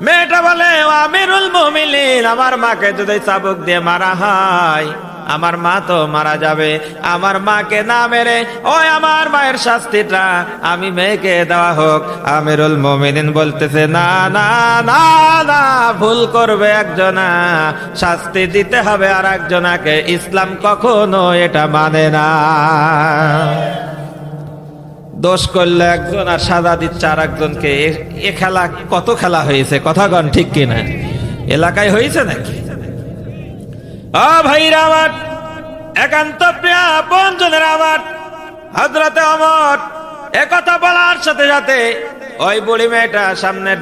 মেয়েটা বলে, আমিরুল মুমিনিন, আমার মাকে যদি চাবুক দিয়ে মারা হয়, আমার মা তো মারা যাবে। আমার মাকে না মেরে ওই আমার মায়ের শাস্তিটা আমি মেয়েকে দেওয়া হোক। আমিরুল মুমিনিন বলতেছে, না না না না, ভুল করবে একজনা, শাস্তি দিতে হবে আর একজনাকে। ইসলাম কখনো এটা মানে না। দোষ করলে একজন আর সাজা দিচ্ছে আর একজনকে। এ খেলা কত খেলা হয়েছে, কথা কন ঠিক কিনা? এলাকায় হয়েছে নাকি? ও ভাইরা আমার, একান্ত প্রিয় আপনজনের আমার, হযরতে ওমর একথা বলার সাথে সাথে ওই বুড়ি মেয়েটা সামনের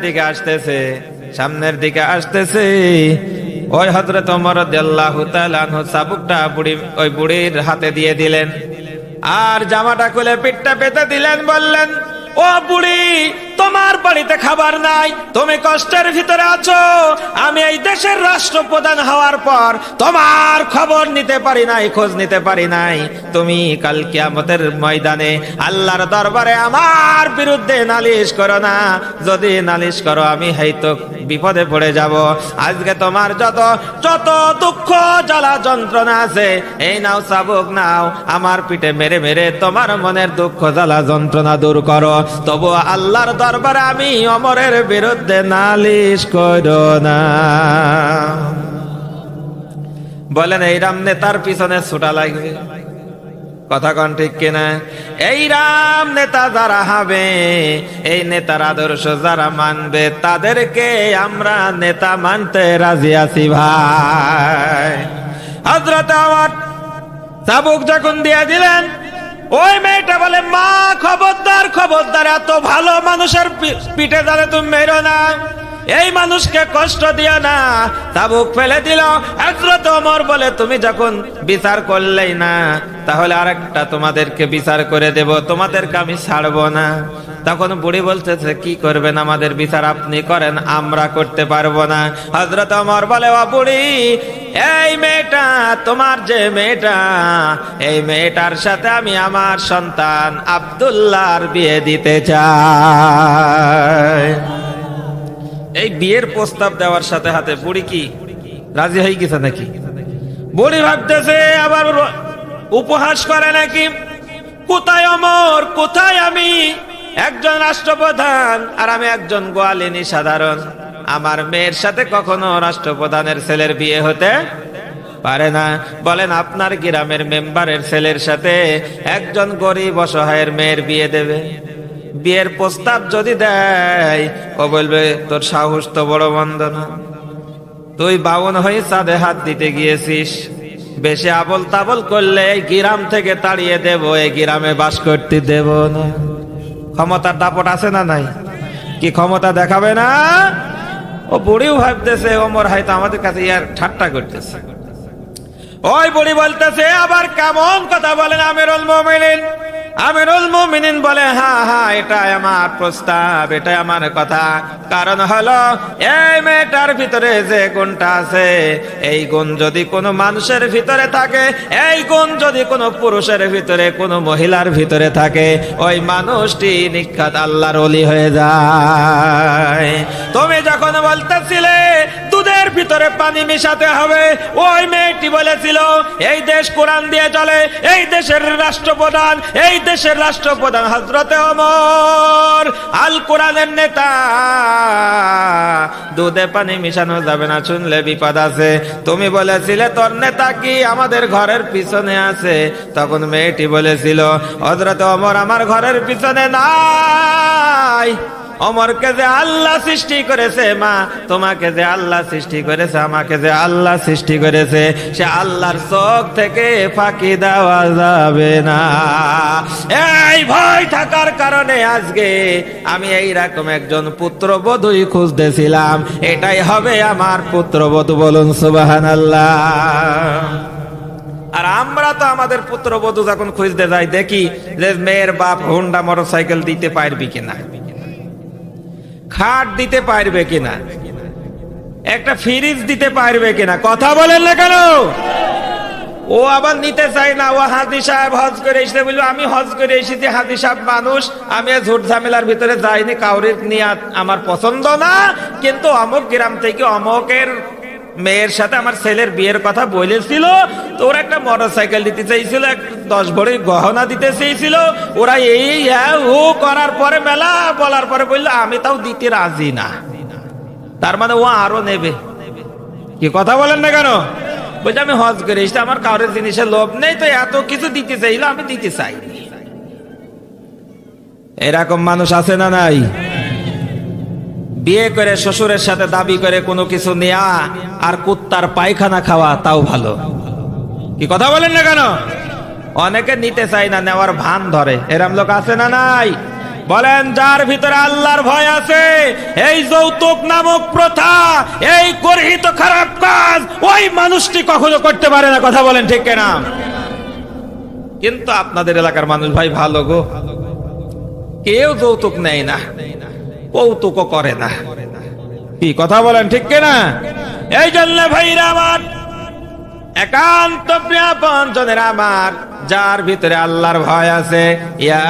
দিকে আসতেছে। ওই হযরত ওমর রাদিয়াল্লাহু তাআলা আনহু চাবুকটা ওই বুড়ির হাতে দিয়ে দিলেন আর জামাটা খুলে পিঠটা পেতে দিলেন। বললেন, ও বুড়ি, তোমার বাড়িতে খাবার নাই, তুমি কষ্টের ভিতরে আছো। আমি এই দেশের রাষ্ট্রপ্রধান হওয়ার পর তোমার খবর নিতে পারি নাই, খোঁজ নিতে পারি নাই। তুমি কাল কিয়ামতের ময়দানে আল্লাহর দরবারে আমার বিরুদ্ধে নালিশ করো না। যদি নালিশ করো আমি হয়তো বিপদে পড়ে যাব। আজকে তোমার যত যত দুঃখ জ্বালা যন্ত্রণা আছে, এই নাও চাবুক নাও, আমার পিঠে মেরে মেরে তোমার মনের দুঃখ জ্বালা যন্ত্রণা দূর করো। তবু আল্লাহর দরবারে আমি ওমরের বিরুদ্ধে নালিশ করো না। বলেন, এইরাম নেতার পিছনে ছুটা লাগবে, কথা কন ঠিক কিনা? এইরাম নেতা যারা হবে, এই নেতার আদর্শ যারা মানবে, তাদেরকে আমরা নেতা মানতে রাজি আছি ভাই। হযরত ওমর চাবুক যখন দিয়ে দিলেন, ওই মেয়েটা বলে, মা খবরদার খবরদার, এত ভালো মানুষের পিঠে ধরে তুমি মেরো না, এই মানুষকে কষ্ট দিও না। চাবুক ফেলে দিল। হযরত ওমর বলে, তুমি যখন বিচার করলেই না, তাহলে আরেকটা তোমাদেরকে বিচার করে দেব, তোমাদেরকে আমি ছাড়বো না। তখন বুড়ি বলতেছে, কি করবেন? আমাদের বিচার আপনি করেন, আমরা করতে পারবো না। হযরত ওমর বলে, ও বুড়ি, এই মেয়েটা, তোমার যে মেয়েটা, এই মেয়েটার সাথে আমি আমার সন্তান আব্দুল্লাহর বিয়ে দিতে চাই। এই বিয়ের প্রস্তাব দেওয়ার সাথে সাথে বুড়ি কি রাজি হয়ে গেছে নাকি? বুড়ি ভাবতেছে আবার উপহাস করে নাকি। কোথায় ওমর, কোথায় আমি, একজন রাষ্ট্রপ্রধান আর আমি একজন গোয়ালিনী সাধারণ। আমার মেয়ের সাথে কখনো রাষ্ট্রপ্রধানের ছেলের বিয়ে হতে পারে না। বলেন, আপনার গ্রামের মেম্বারের ছেলের সাথে একজন গরিব অসহায়ের মেয়ের বিয়ে দেবে? বিয়ের প্রস্তাব যদি দেয়, ও বলবে, তোর সাহস তো বড় মন্দ না, তুই বাউন হয়ে চাঁদে হাত দিতে গিয়েছিস, বেশি আবল তাবল করলে এই গ্রাম থেকে তাড়িয়ে দেব, এই গ্রামে বাস করতে দেব না। ক্ষমতার দাপট আছে না নাই? কি ক্ষমতা দেখাবে না? ও বুড়িও ভাবতেছে ওমর হয়তো আমাদের কাছে ইয়ার ঠাট্টা করতেছে। ওই বুড়ি বলতেছে, আবার কেমন কথা বলেন আমিরুল মুমিনিন? আমিরুল মুমিনিন বলে, হ্যাঁ হ্যাঁ, এটাই আমার প্রস্তাব, এটাই আমার কথা। কারণ হলো, এই মেয়েটার ভিতরে যে গুণটা আছে, এই গুণ যদি কোনো মানুষের ভিতরে থাকে, এই গুণ যদি কোনো পুরুষের ভিতরে, কোনো মহিলার ভিতরে থাকে, ওই মানুষটি নিখাত আল্লাহর ওলি হয়ে যায়। তুমি যখন বলতেছিলে দুধের ভিতরে পানি মিশাতে হবে, ওই মেয়েটি বলেছিল এই দেশ কোরআন দিয়ে চলে, এই দেশের রাষ্ট্রপ্রধান, এই দেশের রাষ্ট্রপ্রধান হযরতে ওমর আল কোরআনের নেতা। দুধে পানি মিশানো যাবে না, শুনলে বিপদ আছে। তুমি বলেছিলে তোর নেতা কি আমাদের ঘরের পিছনে আছে, তখন মেয়েটি বলেছিল, হযরতে ওমর আমার ঘরের পিছনে নাই। ওমরকে যে আল্লাহ সৃষ্টি করেছে, মা তোমাকে যে আল্লাহ সৃষ্টি করেছে, আমাকে যে আল্লাহ সৃষ্টি করেছে, সে আল্লাহর চোখ থেকে ফাঁকি দেওয়া যাবে না। এই ভয় থাকার কারণে আজকে আমি এইরকম একজন পুত্রবধূই খুঁজতেছিলাম, এটাই হবে আমার পুত্রবধূ। বলুন সুবহানাল্লাহ। আর আমরা তো আমাদের পুত্রবধূ যখন খুঁজতে যাই, দেখি যে মেয়ের বাপ হোন্ডা মোটরসাইকেল দিতে পারবি কিনা, খাট দিতে পারবে কিনা, একটা ফ্রিজ দিতে পারবে কিনা, কথা বলেন না কেন? ও আবার নিতে চাই না, ও হাজি সাহেব হজ করে এসে বললো আমি হজ করে এসেছি, হাজি সাহেব মানুষ, আমি ঝুট ঝামেলার ভিতরে যাইনি, কাউরির নিয়াত আমার পছন্দ না, কিন্তু অমুক গ্রাম থেকে অমুকের মেয়ের সাথে আমার ছেলের বিয়ের কথা বলেছিল, তো ওরা একটা মোটরসাইকেল দিতে চাইছিল, 10 ভরির গহনা দিতে চাইছিল, ওরা এই ও করার পরে মেলা বলার পরে বললো আমি তাও দিতে রাজি না। তার মানে ও আরো নেবে। কি কথা বলেন না কেন? বলছে আমি হজ করে এসেছি, আমার কাউরের জিনিসের লোভ নেই, তো এত কিছু দিতে চাইলো, আমি দিতে চাই। এরকম মানুষ আছে না নাই? বিয়ে করে শ্বশুরের সাথে দাবি করে কোনো কিছু নেয়া আর কুত্তার পায়খানা খাওয়া তাও ভালো। কি কথা বলেন না কেন? অনেকে নিতে চাই না, নেওয়ার ভান ধরে। এরম লোক আছে না নাই? বলেন যার ভিতরে আল্লাহর ভয় আছে, এই যৌতুক নামক প্রথা, এই গর্হিত খারাপ কাজ ওই মানুষটি কখনো করতে পারে না। কথা বলেন ঠিক কিনা? কিন্তু আপনাদের এলাকার মানুষ ভাই ভালো গো, কেউ যৌতুক নেয় না, কৌতুকও করে না। কি কথা বলেন ঠিক কিনা? এই জন্য ভাইরা আমার, একান্ত প্রিয়জনের আমার, যার ভিতরে আল্লাহর ভয় আছে, ইয়া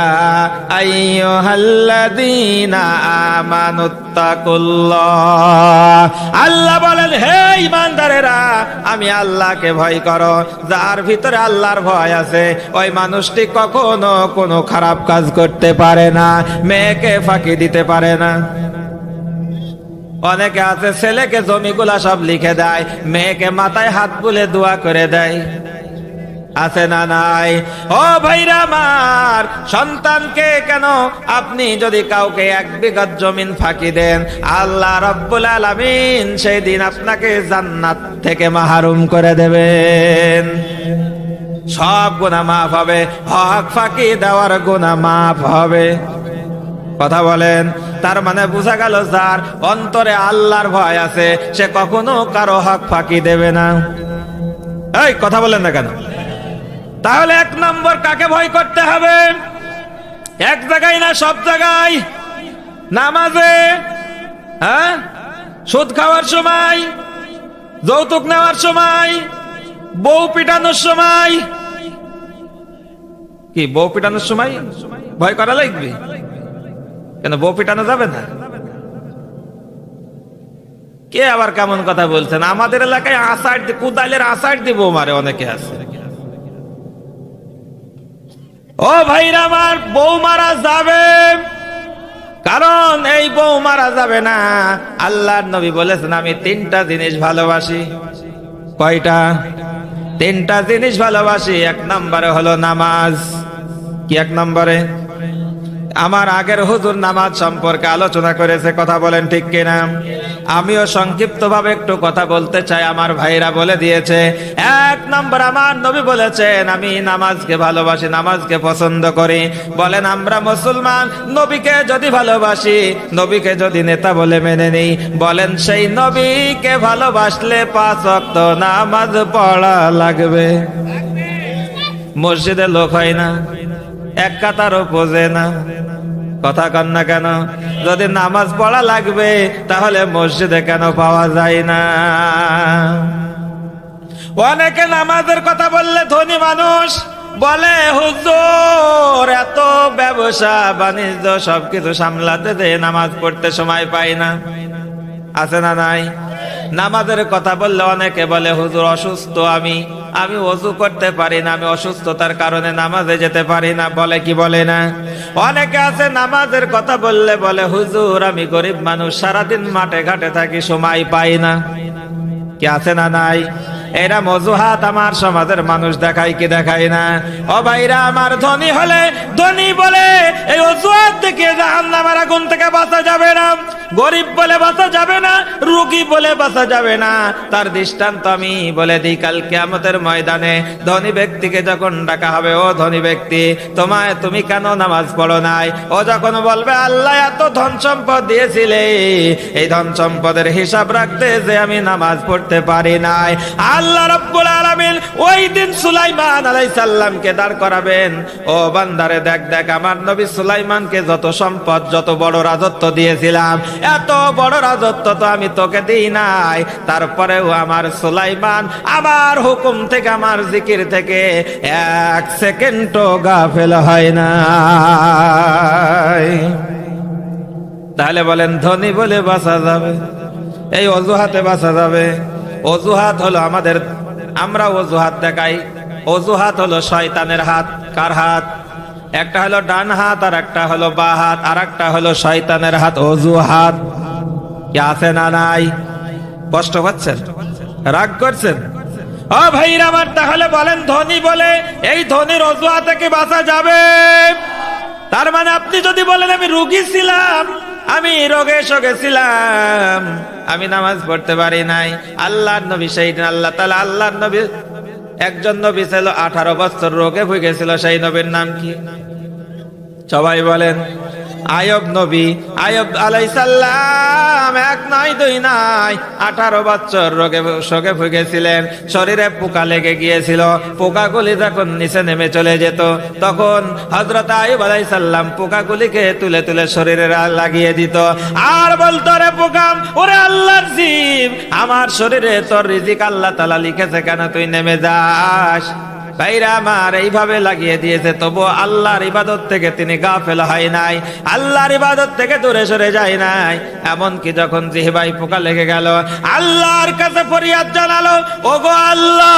আইয়ুহাল্লাযীনা আমানুত্তাকুল্লাহ, আল্লাহ বলেন হে ঈমানদারেরা আমি আল্লাহকে ভয় করো। যার ভিতরে আল্লাহর ভয় আছে ওই মানুষটি কখনো কোনো খারাপ কাজ করতে পারে না, মেয়েকে ফাঁকি দিতে পারে না। অনেকে আছে ছেলেকে জমিগুলা সব লিখে দেয়, মেয়েকে মাথায় হাত বুলে দোয়া করে দেয়। আছে না নাই? ও ভাইরা আমার, সন্তানকে কেন আপনি যদি কাউকে 1 বিঘা জমিন ফাঁকি দেন, আল্লাহ রাব্বুল আলামিন সেই দিন আপনাকে জান্নাত থেকে মাহরুম করে দেবেন। সব গুনাহ মাফ হবে, হক ফাঁকি দেওয়ার গুনাহ মাফ হবে। কথা বলেন? তার মানে বোঝা গেল যার অন্তরে আল্লাহর ভয় আছে সে কখনো কারো হক ফাঁকি দেবে না। এই কথা বলেন না কেন? তাহলে 1 নম্বর কাকে ভয় করতে হবে? এক জায়গায় না, সব জায়গায়। নামাজে, হ্যাঁ, সুদ খাওয়ার সময়, যৌতুক নেওয়ার সময়, বউ পিটানোর সময়। কি বউ পিটানোর সময় ভয় করা লাগবে? কেন বউ পিটানো যাবে না? কে আবার কেমন কথা বলছেন? আমাদের এলাকায় আষাঢ়, কুদালের আষাঢ় দিব মারে অনেকে আছে। ও ভাইরা আমার, বউ মারা যাবে, কারণ এই বউ মারা যাবে না। আল্লাহর নবী বলেছেন আমি 3টা জিনিস ভালোবাসি। কয়টা? 3টা জিনিস ভালোবাসি। 1 নম্বরে হলো নামাজ। কি 1 নম্বরে? আমার আগের হুজুর নামাজ সম্পর্কে আলোচনা করেছে, কথা বলেন ঠিক কিনা? আমিও সংক্ষিপ্ত ভাবে একটু কথা বলতে চাই, আমার ভাইরা বলে দিয়েছে। 1 নম্বর আমার নবী বলেছেন আমি নামাজকে ভালোবাসি, নামাজকে পছন্দ করি। বলেন আমরা মুসলমান, নবীকে যদি ভালোবাসি, নবীকে যদি নেতা বলে মেনে নিই, বলেন সেই নবীকে ভালোবাসলে 5 ওয়াক্ত নামাজ পড়া লাগবে। মসজিদে লোক হয় না, 1 কাতারও বোঝে না। কথা কন না কেন? যদি নামাজ পড়া লাগবে তাহলে মসজিদে কেন পাওয়া যায় না? অনেকে নামাজের কথা বললে ধনী মানুষ বলে হুজুর এত ব্যবসা বাণিজ্য সবকিছু সামলাতে যে নামাজ পড়তে সময় পাই না। আছে না নাই? নামাজের কথা বললে অনেকে বলে হুজুর অসুস্থ আমি ওযু করতে পারি না, আমি অসুস্থতার কারণে নামাজে যেতে পারি না। বলে কি বলে না? অনেকে আছে নামাজের কথা বললে বলে হুজুর আমি গরিব মানুষ, সারাদিন মাঠে ঘাটে থাকি, সময় পাই না। কি আছে না নাই? এরা অজুহাত আমার সমাজের মানুষ দেখায় কি দেখায় না? ও ভাইরা আমার, ধনী হলে ধনী বলে এই অজুহাত থেকে জাহান্নামের আগুন থেকে বাঁচা যাবে না, গরিব বলে বাঁচা যাবে না, রোগী বলে বাঁচা যাবে না। তার দৃষ্টান্ত আমি বলে দিই, কাল কিয়ামতের ময়দানে ধনী ব্যক্তিকে যখন ডাকা হবে, ও ধনী ব্যক্তি তুমি কেন নামাজ পড়ো নাই? ও যখন বলবে আল্লাহ এত ধন সম্পদ দিয়েছিলে, এই ধন সম্পদের হিসাব রাখতে যে আমি নামাজ পড়তে পারি নাই, আল্লাহ রাব্বুল আলামিন ওই দিন সুলাইমান আলাইহিস সালামকে দাঁড় করাবেন। ও বান্দারে দেখ দেখ, আমার নবী সুলাইমানকে যত সম্পদ, যত বড় রাজত্ব দিয়েছিলাম, এত বড় রাজত্ব তো আমি তোকে দিই নাই। তারপরেও আমার সুলাইমান আমার হুকুম থেকে, আমার জিকির থেকে এক সেকেন্ডও গাফেল হয় না। তাহলে বলেন, ধনী বলে বাঁচা যাবে? এই অজুহাতে বাঁচা যাবে? অজুহাত হলো আমাদের, আমরা অজুহাত দেখাই। অজুহাত হলো শয়তানের হাত। কার হাত? একটা হলো ডান হাত, আর একটা হলো বা হাত, আর একটা হলো শয়তানের হাত, অজুহাত। কি আছে না নাই? কষ্ট পাচ্ছেন? রাগ করছেন? ও ভাইরা আমার, তাহলে বলেন, ধনী বলে এই ধনীর অজুহাতে কি বাঁচা যাবে? তার মানে আপনি যদি বলেন আমি রোগী ছিলাম, আমি রোগে শোকে ছিলাম, আমি নামাজ পড়তে পারি নাই, আল্লাহর নবী সেই দিন আল্লাহ তাআলা, আল্লাহর নবী একজন নবী ছিল 18 বছর রোগে ভুগেছিল, সেই নবীর নাম কি? সবাই বলেন। আয়ব নবী, আয়ব আলাইহিস সালাম, এক নয় দুই নয় 18 বছর রোগে শোকে ভুগেছিলেন। শরীরে পোকা লেগে গিয়েছিল। পোকাগুলি যখন নিচে নেমে চলে যেত, তখন হযরত আয়ব আলাইহিস সালাম পোকাগুলিকে তুলে তুলে শরীরে লাগিয়ে দিত, আর বলতো, রে পোকা, ওরে আল্লাহর জীব, আমার শরীরে তোর রিজিক আল্লাহ তাআলা লিখেছে, কেন তুই নেমে যাস? ভাইরা আমার, এইভাবে লাগিয়ে দিয়েছে, তবু আল্লাহর ইবাদত থেকে তিনি গাফেল হয় নাই, আল্লাহর ইবাদত থেকে দূরে সরে যায় নাই। এমনকি যখন জিহ্বায় পোকা লেগে গেল, আল্লাহর কাছে ফরিয়াদ জানালো, ওগো আল্লাহ,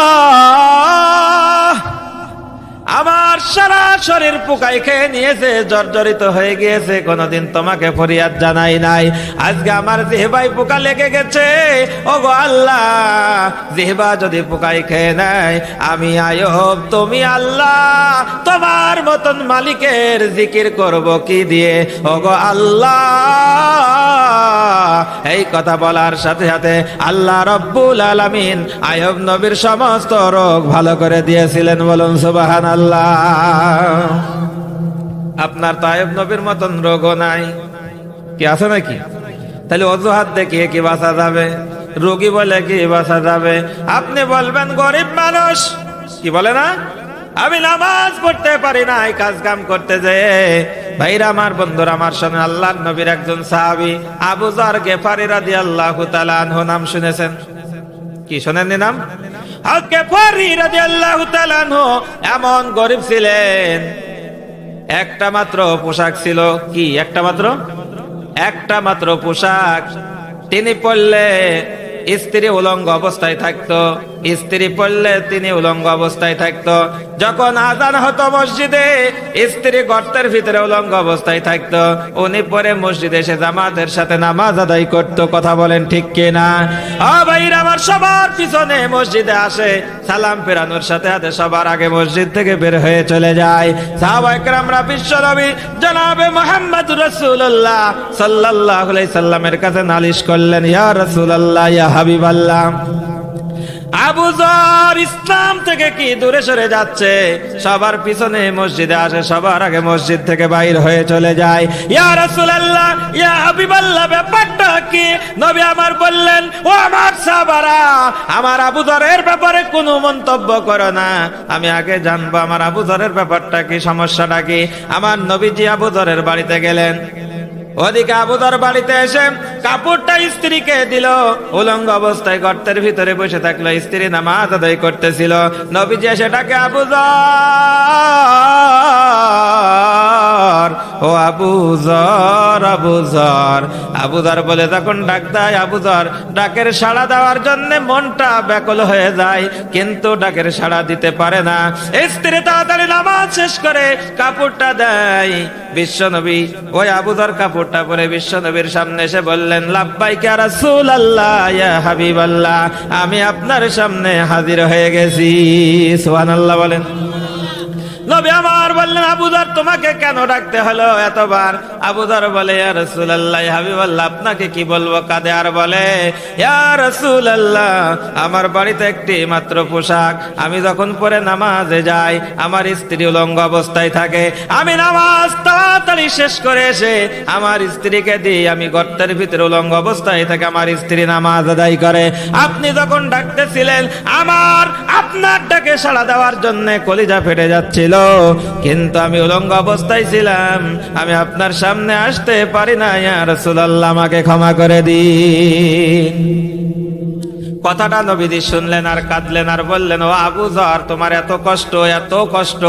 আমার সারা শরীর পোকায় খেয়ে নিয়েছে, জর্জরিত হয়ে গিয়েছে, কোনদিন তোমাকে ফরিয়াদ জানাই নাই, আজকে আমার জিহ্বায় পোকা লেগে গেছে, ওগো আল্লাহ, জিহ্বা যদি পোকায় খেয়ে নেয়, আমি আয়ব, তুমি আল্লাহ, তোমার মতন মালিকের জিকির করব কি দিয়ে? ওগো আল্লাহ। এই কথা বলার সাথে সাথে আল্লাহ রাব্বুল আলামিন আয়ব নবীর সমস্ত রোগ ভালো করে দিয়েছিলেন। বলুন সুবহানাল্লাহ। আপনার তো আয়ব নবীর মতন রোগও নাই, কি আছে নাকি? তাহলে অজুহাত দেখিয়ে কি বাঁচা যাবে? রোগী বলে কি বাঁচা যাবে? আপনি বলবেন গরিব মানুষ, কি বলে না, আমি নামাজ পড়তে পারি না, এই কাজ কাম করতে যেয়ে। ভাইরা আমার, বন্ধুরা আমার, শোনেন, আল্লাহর নবীর একজন সাহাবী আবু যর গেফারি রাদিয়াল্লাহু তাআলা আনহু, নাম শুনেছেন কি? শোনেননি নাম? গেফারি রাদিয়াল্লাহু তাআলা আনহু এমন গরিব ছিলেন, একটা মাত্র পোশাক ছিল। কি? একটা মাত্র পোশাক। তিনি পড়লে স্ত্রী উলঙ্গ অবস্থায় থাকতো, স্ত্রী পড়লে তিনি উলঙ্গ অবস্থায় থাকতো। যখন আজান হতো মসজিদে, স্ত্রী গর্তের ভিতরে উলঙ্গ অবস্থায় থাকতো, উনি পরে মসজিদে এসে জামাতের সাথে নামাজ আদায় করতো। কথা বলেন ঠিক কিনা? ও ভাইরা আমার, সবার পিছনে মসজিদে আসে, সালাম ফেরানোর সাথে সাথে সবার আগে মসজিদ থেকে বের হয়ে চলে যায়। সাহাবায়ে কেরামরা বিশ্বনবী জনাবে মুহাম্মদ রাসূলুল্লাহ সাল্লাল্লাহু আলাইহি সাল্লামের কাছে নালিশ করলেন, ইয়া রাসূলুল্লাহ, ইয়া হাবিবাল্লাহ, আবু যর ইসলাম থেকে কি দূরে সরে যাচ্ছে? সবার পিছনে মসজিদে আসে, সবার আগে মসজিদ থেকে বাইর হয়ে চলে যায়। ইয়া রাসূলুল্লাহ, ইয়া হাবিবাল্লাহ, ব্যাপারটা কি? নবী আমার বললেন, ও আমার সাহাবারা, আমার আবু যরের ব্যাপারে কোনো মন্তব্য করো না, আমি আগে জানবো আমার আবু যরের ব্যাপারটা কি, সমস্যাটা কি। আমার নবীজি আবু যরের বাড়িতে গেলেন। ওদিকে আবু যর বাড়িতে এসে কাপড়টা স্ত্রীকে দিল, উলঙ্গ অবস্থায় গর্তের ভিতরে বসে থাকলো, স্ত্রী নামাজ আদায় করতেছিল। নবীজি সেটাকে আবু যর, ও আবু যর, আবু যর। আবু যর বলে যখন ডাক দেয়, আবু যর ডাকের সাড়া দেওয়ার জন্য মনটা ব্যাকুল হয়ে যায়, কিন্তু ডাকের সাড়া দিতে পারে না। স্ত্রী তাড়াতাড়ি নামাজ শেষ করে কাপড়টা দেয়। বিশ্বনবী ওই আবু যর কাপড়টা পরে বিশ্বনবীর সামনে এসে বললেন, লাব্বাইকা রাসূলুল্লাহ, ইয়া হাবিবাল্লাহ, আমি আপনার সামনে হাজির হয়ে গেছি। সুবহানাল্লাহ বলেন। নবী আমার বললেন, আবু যর তোমাকে কেন ডাকতে হলো এতবার? আবু যর বলে, ইয়া রাসূলুল্লাহ, হাবিবাল্লাহ, আপনাকে কি বলবো? কাঁদে আর বলে, ইয়া রাসূলুল্লাহ, আমার বাড়িতে একটি মাত্র পোশাক, আমি যখন পরে নামাজে যাই আমার স্ত্রী উলঙ্গ অবস্থায় থাকে, আমি নামাজ তাড়াতাড়ি শেষ করে এসে আমার স্ত্রীকে দিই, আমি গর্তের ভিতরে উলঙ্গ অবস্থায় থাকে, আমার স্ত্রী নামাজ আদায় করে। আপনি যখন ডাকতেছিলেন আমার আপনার ডাকে সাড়া দেওয়ার জন্য কলিজা ফেটে যাচ্ছিল, কিন্তু আমি উলঙ্গ অবস্থায় ছিলাম, আমি আপনার সামনে আসতে পারি না, ইয়া রাসূলুল্লাহ, আমাকে ক্ষমা করে দিন। কথাটা নবীজি শুনলেন আর কাঁদলেন আর বললেন, ও আবু যর, তোমার এত কষ্ট,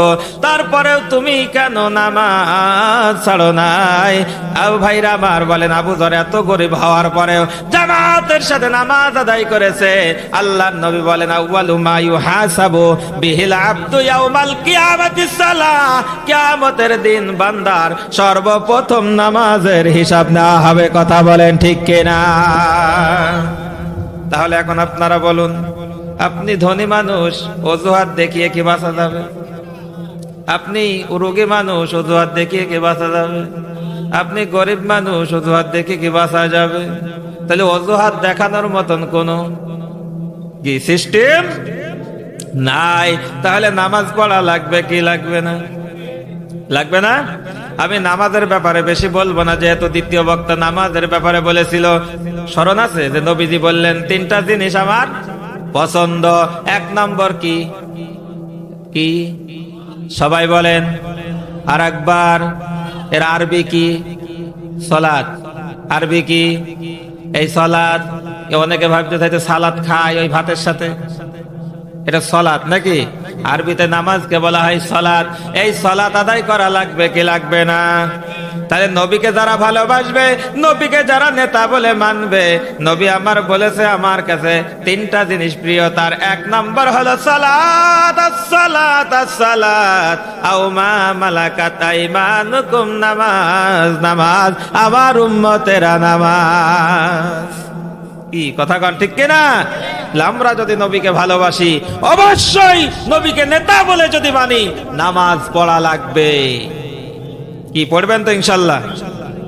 তারপরেও তুমি কেন নামাজ ছাড়ো নাই? আবু ভাইরা আমার বলেন, আবু যর এত গরিব হওয়ার পরেও জামাতের সাথে নামাজ আদায় করেছে। আল্লাহর নবী বলেন, আউয়ালু মা ইউহাসাবু বিহিল আবদু ইয়াউমাল কিয়ামাতিস সালাহ, কিয়ামতের দিন বান্দার সর্বপ্রথম নামাজের হিসাব নেওয়া হবে। কথা বলেন ঠিক কিনা? তাহলে এখন আপনারা বলুন, আপনি ধনী মানুষ, অজুহাত দেখিয়ে কি বাঁচা যাবে? আপনি রোগী মানুষ, অজুহাত দেখিয়ে কি বাঁচা যাবে? আপনি গরিব মানুষ, অজুহাত দেখিয়ে কি বাঁচা যাবে? তাহলে অজুহাত দেখানোর মতন কোন কি সিস্টেম নাই। তাহলে নামাজ পড়া লাগবে কি লাগবে না? লাগবে না? আমি নামাজের ব্যাপারে বেশি বলবো না, যেহেতু দ্বিতীয় বক্তা নামাজের ব্যাপারে বলেছিল। স্মরণ আছে যে নবীজি বললেন, তিনটা জিনিস আমার পছন্দ। এক নম্বর কি? কি সবাই বলেন আর একবার। এর আরবি কি? সালাত। আরবি কি? এই সালাত। অনেকে ভাবতে চাইতে সালাত খায় ওই ভাতের সাথে, এটা সালাত নাকি? আরবিতে নামাজকে বলা হয় সালাত। এই সালাত আদায় করা লাগবে কি লাগবে না? তাহলে নবীকে যারা ভালোবাসবে, নবীকে যারা নেতা বলে মানবে, নবী আমার বলেছে আমার কাছে তিনটা জিনিস প্রিয়, তার এক নম্বর হলো সালাত। আসসালাত আসসালাত আও মা মালাকাত আইমানুকুম, নামাজ। নামাজ আমার উম্মতেরা নামাজ। কি কথা কন ঠিক কিনা? আমরা যদি নবীকে ভালোবাসি, অবশ্যই নবীকে নেতা বলে যদি মানি, নামাজ পড়া লাগবে। কি পড়বেন তো ইনশাল্লাহ?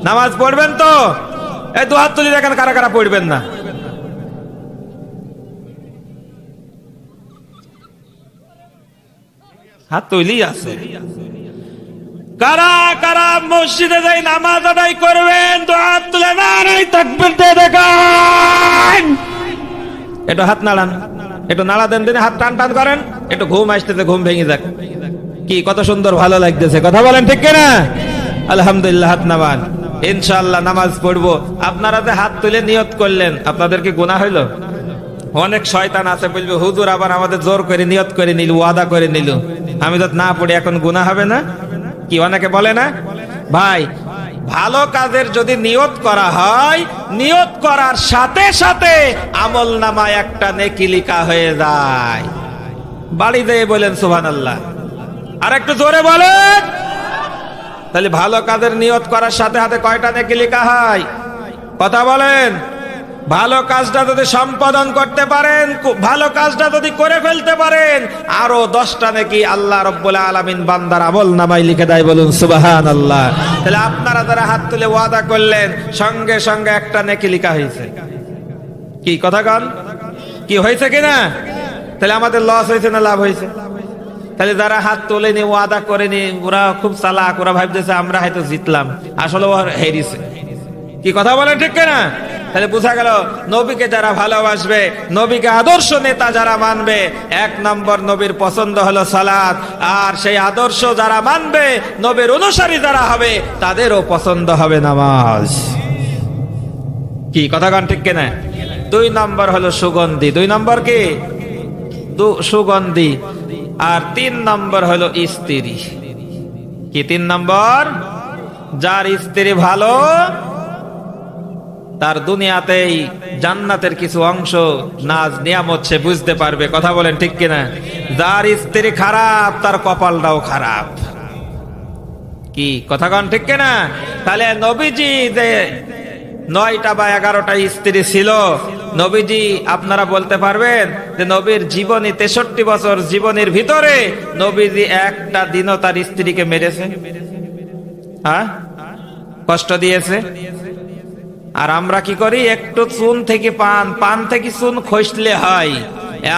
নামাজ পড়বেন তো? এই দু হাত তুলি দেখেন কারা কারা পড়বেন না। হাত তুলি আছে। কারা কারা মসজিদে যাই নামাজ আদায় করবেন? দু হাত তুলে নারাই তাকবীর দিয়ে দেখান। একটু হাত নাড়ান, একটু নাড়া দেন, দিনে হাত টান টান করেন। একটু ঘুম আসতেছে, ঘুম ভেঙে যাক। কি কত সুন্দর ভালো লাগতেছে। কথা বলেন ঠিক কিনা? আলহামদুলিল্লাহ, হাত নামান। ইনশাআল্লাহ নামাজ পড়বো। আপনারা যে হাত তুলে নিয়ত করলেন, আপনাদের কি গুনাহ হইলো? অনেক শয়তান আছে বলবে, হুজুর আবার আমাদের জোর করে নিয়ত করে নিল, ওয়াদা করে নিল, আমি তো না পড়ি এখন গুনাহ হবে না? কি অনেকে বলে না? ভাই, ভালো কাজের যদি নিয়ত করা হয়, নিয়ত করার সাথে সাথে আমল নামায় একটা নেকি লিখা হয়ে যায়। বাড়ি যেয়ে বলেন সুবহানাল্লাহ। আর একটু জোরে বলেন। তাহলে ভালো কাজের নিয়ত করার সাথে সাথে কয়টা নেকি লেখা হয়? কথা বলেন। ভালো কাজটা যদি সম্পাদন করতে পারেন, ভালো কাজটা যদি করে ফেলতে পারেন, আরো 10টা নেকি আল্লাহ রাব্বুল আলামিন বান্দার আমল নামায় লিখে দেয়। বলুন সুবহানাল্লাহ। তাহলে আপনারা যারা হাত তুলে ওয়াদা করলেন, সঙ্গে সঙ্গে একটা নেকি লেখা হয়েছে। কি কথা কন? কি হয়েছে কিনা? তাহলে আমাদের লস হয়েছে না লাভ হয়েছে? তাহলে যারা হাত তোলেনি, ওয়াদা করেনি, ওরা খুব চালাক, ওরা ভাবতেছে আমরা হয়তো জিতলাম, আসলে ও হেরিছে। কি কথা বলেন ঠিক কিনা? তাহলে বোঝা গেল, নবীকে যারা ভালোবাসবে, নবীকে আদর্শ নেতা যারা মানবে, এক নম্বর নবীর পছন্দ হলো সালাত। আর সেই আদর্শ যারা মানবে, নবীর অনুসারী যারা হবে, তাদেরও পছন্দ হবে নামাজ। কি কথা কন ঠিক কিনা? 2 নম্বর হলো সুগন্ধি। 2 নম্বর কি? সুগন্ধি। আর 3 নম্বর হলো স্ত্রী। কি 3 নম্বর? যার স্ত্রী ভালো, তার দুনিয়াতেই জান্নাতের কিছু অংশ নাজ নিয়ামত সে বুঝতে পারবে। কথা বলেন ঠিক কিনা? যার স্ত্রী খারাপ, তার কপালটাও খারাপ। কি কথা কন ঠিক কিনা? তাহলে নবীজি যে 9টা বা 11টা স্ত্রী ছিল। নবীজি আপনারা বলতে পারবেন যে নবীর জীবনী 63 বছর জীবনের ভিতরে নবীজি একটা দিনও তার স্ত্রীকে মেরেছে? হ্যাঁ, কষ্ট দিয়েছে? আর আমরা কি করি, একটু চুন থেকে পান থেকে চুন খসলে হয়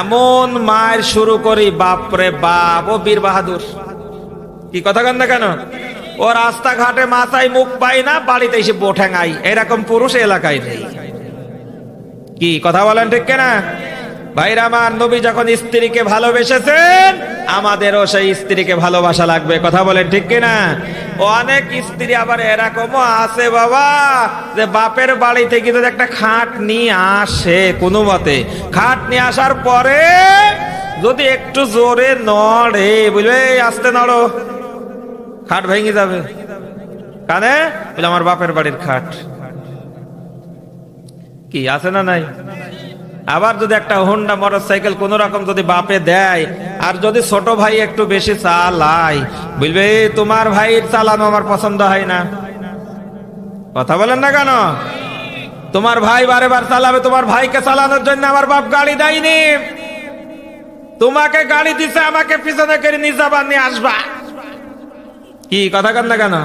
এমন মায়ের শুরু করি, বাপরে বাপ, ও বীর বাহাদুর। কি কথা কন না কেন? ও রাস্তাঘাটে মাথায় মুখ পাই না, বাড়িতে এসে বোঠেঙ্গাই, এরকম পুরুষ এলাকায় নেই। কি কথা বলেন, ঠিক কিনা ভাইরা আমার? নবী যখন স্ত্রীকে ভালোবেসেছেন, আমাদেরও সেই স্ত্রীকে ভালোবাসা লাগবে। কথা বলেন, ঠিক কিনা? অনেক স্ত্রী আবার এরকমও আছে বাবা, যে বাপের বাড়ি থেকে যদি একটা খাট নিয়ে আসে, কোনো মতে খাট নিয়ে আসার পরে যদি একটু জোরে নড়ে, বুঝলে, আস্তে নড়ো, খাট ভেঙে যাবে। কানে বলে আমার বাপের বাড়ির খাট। কি আছে না নাই? আবার যদি একটা হোন্ডা মোটরসাইকেল কোন রকম যদি বাপে দেয়, আর যদি ছোট ভাই একটু বেশি চালায়, বুঝবে তোমার ভাইয়ের চালানো আমার পছন্দ হয় না। কথা বলেন না কেন? তোমার ভাই বারে বার চালাবে, তোমার ভাইকে চালানোর জন্য আমার বাপ গাড়ি দেয়নি, তোমাকে গাড়ি দিছে, আমাকে পিছনে করে নিয়ে যাবা, নিয়ে আসবা। কি কথা কন না কেন?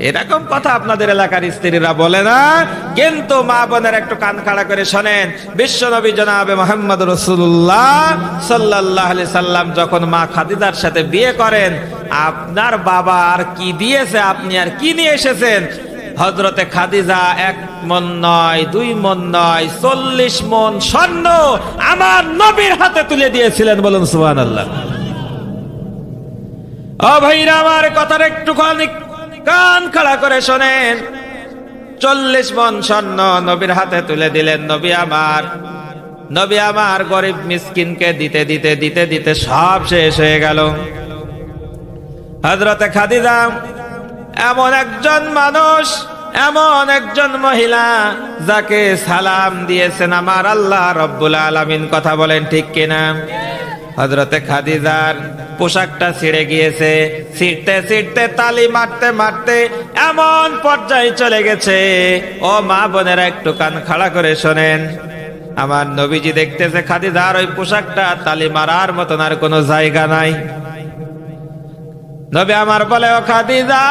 এরকম কথা আপনাদের এলাকার স্ত্রীরা বলে না, কিন্তু মা বোনের একটু কান খাড়া করে শোনেন। বিশ্ব নবী জনাবে মুহাম্মদ রাসূলুল্লাহ সাল্লাল্লাহু আলাইহি সাল্লাম যখন মা খাদিজার সাথে বিয়ে করেন, আপনার বাবা আর কি দিয়েছে, আপনি আর কি নিয়ে এসেছেন? হযরতে খাদিজা 1 মণ নয়, 2 মণ নয়, 40 মণ স্বর্ণ আমার নবীর হাতে তুলে দিয়েছিলেন। বলুন সুবহানাল্লাহ। ও ভাইরা আমার, কথার একটুখানি কান খাড়া করে শোনেন। 40 মণ স্বর্ণ নবীর হাতে তুলে দিলেন। নবী আমার গরিব মিসকিনকে দিতে দিতে দিতে দিতে সব শেষ হয়ে গেল। হযরতে খাদিজা এমন একজন মানুষ, এমন একজন মহিলা, যাকে সালাম দিয়েছেন আমার আল্লাহ রব্বুল আলামিন। কথা বলেন, ঠিক কিনা? হযরতে খাদিজার পোশাকটা ছিঁড়ে গিয়েছে, ছিঁড়তে ছিঁড়তে, তালি মারতে মারতে এমন পর্যায়ে চলে গেছে। ও মা বোনেরা, একটু কান খাড়া করে শোনেন। আমার নবীজি দেখতেছে খাদিজার ওই পোশাকটা তালি মারার মতন আর কোনো জায়গা নাই। নবী আমার বলে, ও খাদিজা,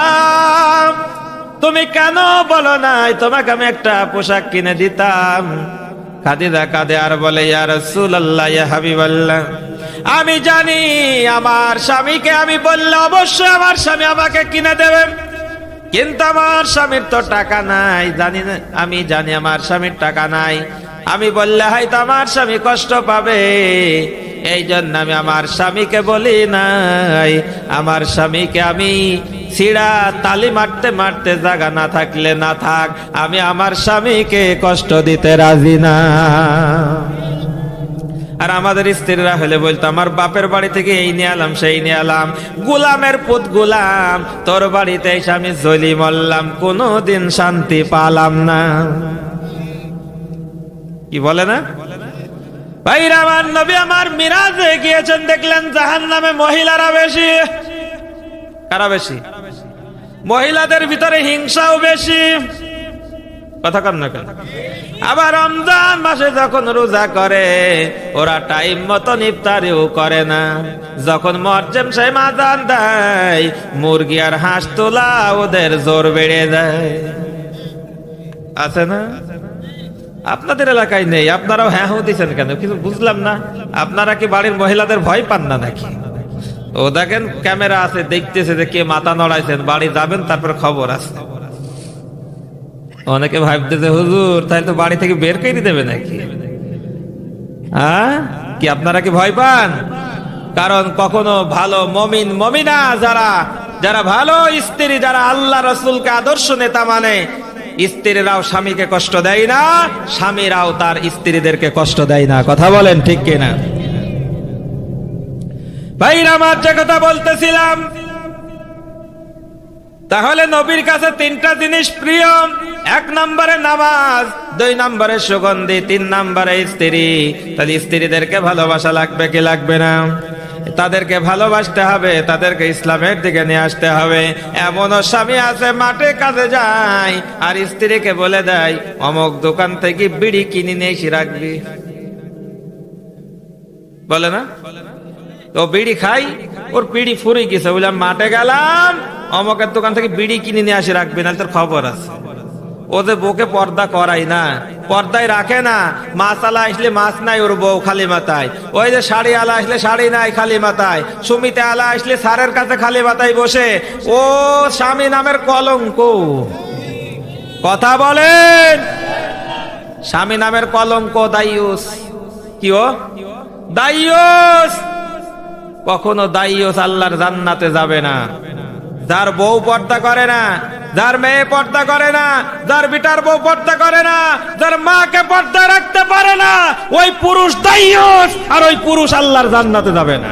তুমি কেন বলো নাই তোমাকে আমি একটা পোশাক কিনে দিতাম? খাদিজা কাঁদে আর বলে, ইয়া রাসূলুল্লাহ, ইয়া হাবিবাল্লাহ, আমি জানি আমার স্বামীকে আমি বললে অবশ্যই আমার স্বামী আমাকে কিনে দেবে, কিন্তু আমার স্বামীর তো টাকা নাই। আমি জানি আমার স্বামীর টাকা নাই। আমি বললে হয়তো আমার স্বামী কষ্ট পাবে, এই জন্য আমি আমার স্বামীকে বলি নাই। আমার স্বামীকে আমি ছিড়া তালি মারতে মারতে জায়গা না থাকলে না থাক, আমি আমার স্বামীকে কষ্ট দিতে রাজি না। আর আমাদের স্ত্রীরা হলে বলতো, আমার বাপের বাড়ি থেকে এই নিয়ে এলাম, সেই নিয়ে এলাম, গোলামের পুত গোলাম, তোর বাড়িতে এসে আমি জ্বলি মরলাম, কোনোদিন শান্তি পালাম না। কি বলে না ভাইরা আমার? নবী আমার মিরাজে গিয়েছেন, দেখলেন জাহান্নামে মহিলারা বেশি। কারা বেশি? মহিলাদের ভিতরে হিংসাও বেশি। কথা কন না কেন? আবার রমজান মাসে যখন রোজা করে, ওরা টাইম মতন ইফতারিও করে না। যখন মুয়াজ্জিন সাহেব আযান দেয়, মুরগি আর হাঁস তোলা ওদের জোর বেড়ে যায়। আছে না? আপনাদের এলাকায় নেই, আপনারাও হ্যাঁ হু দিচ্ছেন কেন? কিছু বুঝলাম না। আপনারা কি বাড়ির মহিলাদের ভয় পান না নাকি? ও দেখেন ক্যামেরা আছে, দেখতেছে যে কে মাথা নড়াইছেন, বাড়ি যাবেন তারপর খবর আছে। অনেকে ভাবতেছে হুজুর তাই তো বাড়ি থেকে বের করে দেবে নাকি? হ্যাঁ, কি আপনারা কি ভয় পান? কারণ কখনো ভালো মমিন মমিনা, যারা ভালো স্ত্রী, যারা আল্লাহ রাসূলকে আদর্শ নেতা মানে, স্ত্রীরাও স্বামীকে কষ্ট দেয় না, স্বামীরাও তার স্ত্রীদেরকে কষ্ট দেয় না। কথা বলেন, ঠিক কিনা? ভাইরা আমার, যে কথা বলতেছিলাম, তাহলে নবীর কাছে 3টা জিনিস প্রিয়। 1 নম্বরে নামাজ, 2 নম্বরে সুগন্ধি, 3 নম্বরে স্ত্রী। তাহলে স্ত্রীদেরকে ভালোবাসা লাগবে কি লাগবে না? তাদেরকে ভালোবাসতে হবে, তাদেরকে ইসলামের দিকে নিয়ে আসতে হবে। এমনও স্বামী আছে মাঠে কাজে যায় আর স্ত্রীকে বলে দেয় অমুক দোকান থেকে বিড়ি কিনে নিয়ে এসে রাখবি, বলে না? তো বিড়ি খাই, ওর বিড়ি ফুরিয়ে গেছে, বললাম মাঠে গেলাম অমুকের দোকান থেকে বিড়ি কিনে নিয়ে আসে রাখবি, না তোর খবর আছে। ওদের বউকে পর্দা করাই না, পর্দায় রাখে না। মাছ আলা আসলে মাছ নাই ওর বউ খালি মাথায়, ওই যে শাড়ি আলা আসলে শাড়ি নাই খালি মাথায়, সুমিতে আলা আসলে সারের কাছে খালি মাথায় বসে। ও স্বামী নামের কলঙ্ক, কথা বলেন। স্বামী নামের কলঙ্ক, দাইয়ুস। কি ও দাইয়ুস? কখনো দাইয়ুস আল্লাহর জান্নাতে যাবে না। যার বউ পর্দা করে না, যার মেয়ে পর্দা করে না, যার বিটার বউ পর্দা করে না, যার মাকে পর্দা রাখতে পারে না, ওই পুরুষ দাইয়ুস, আর ওই পুরুষ আল্লাহর জান্নাতে যাবে না।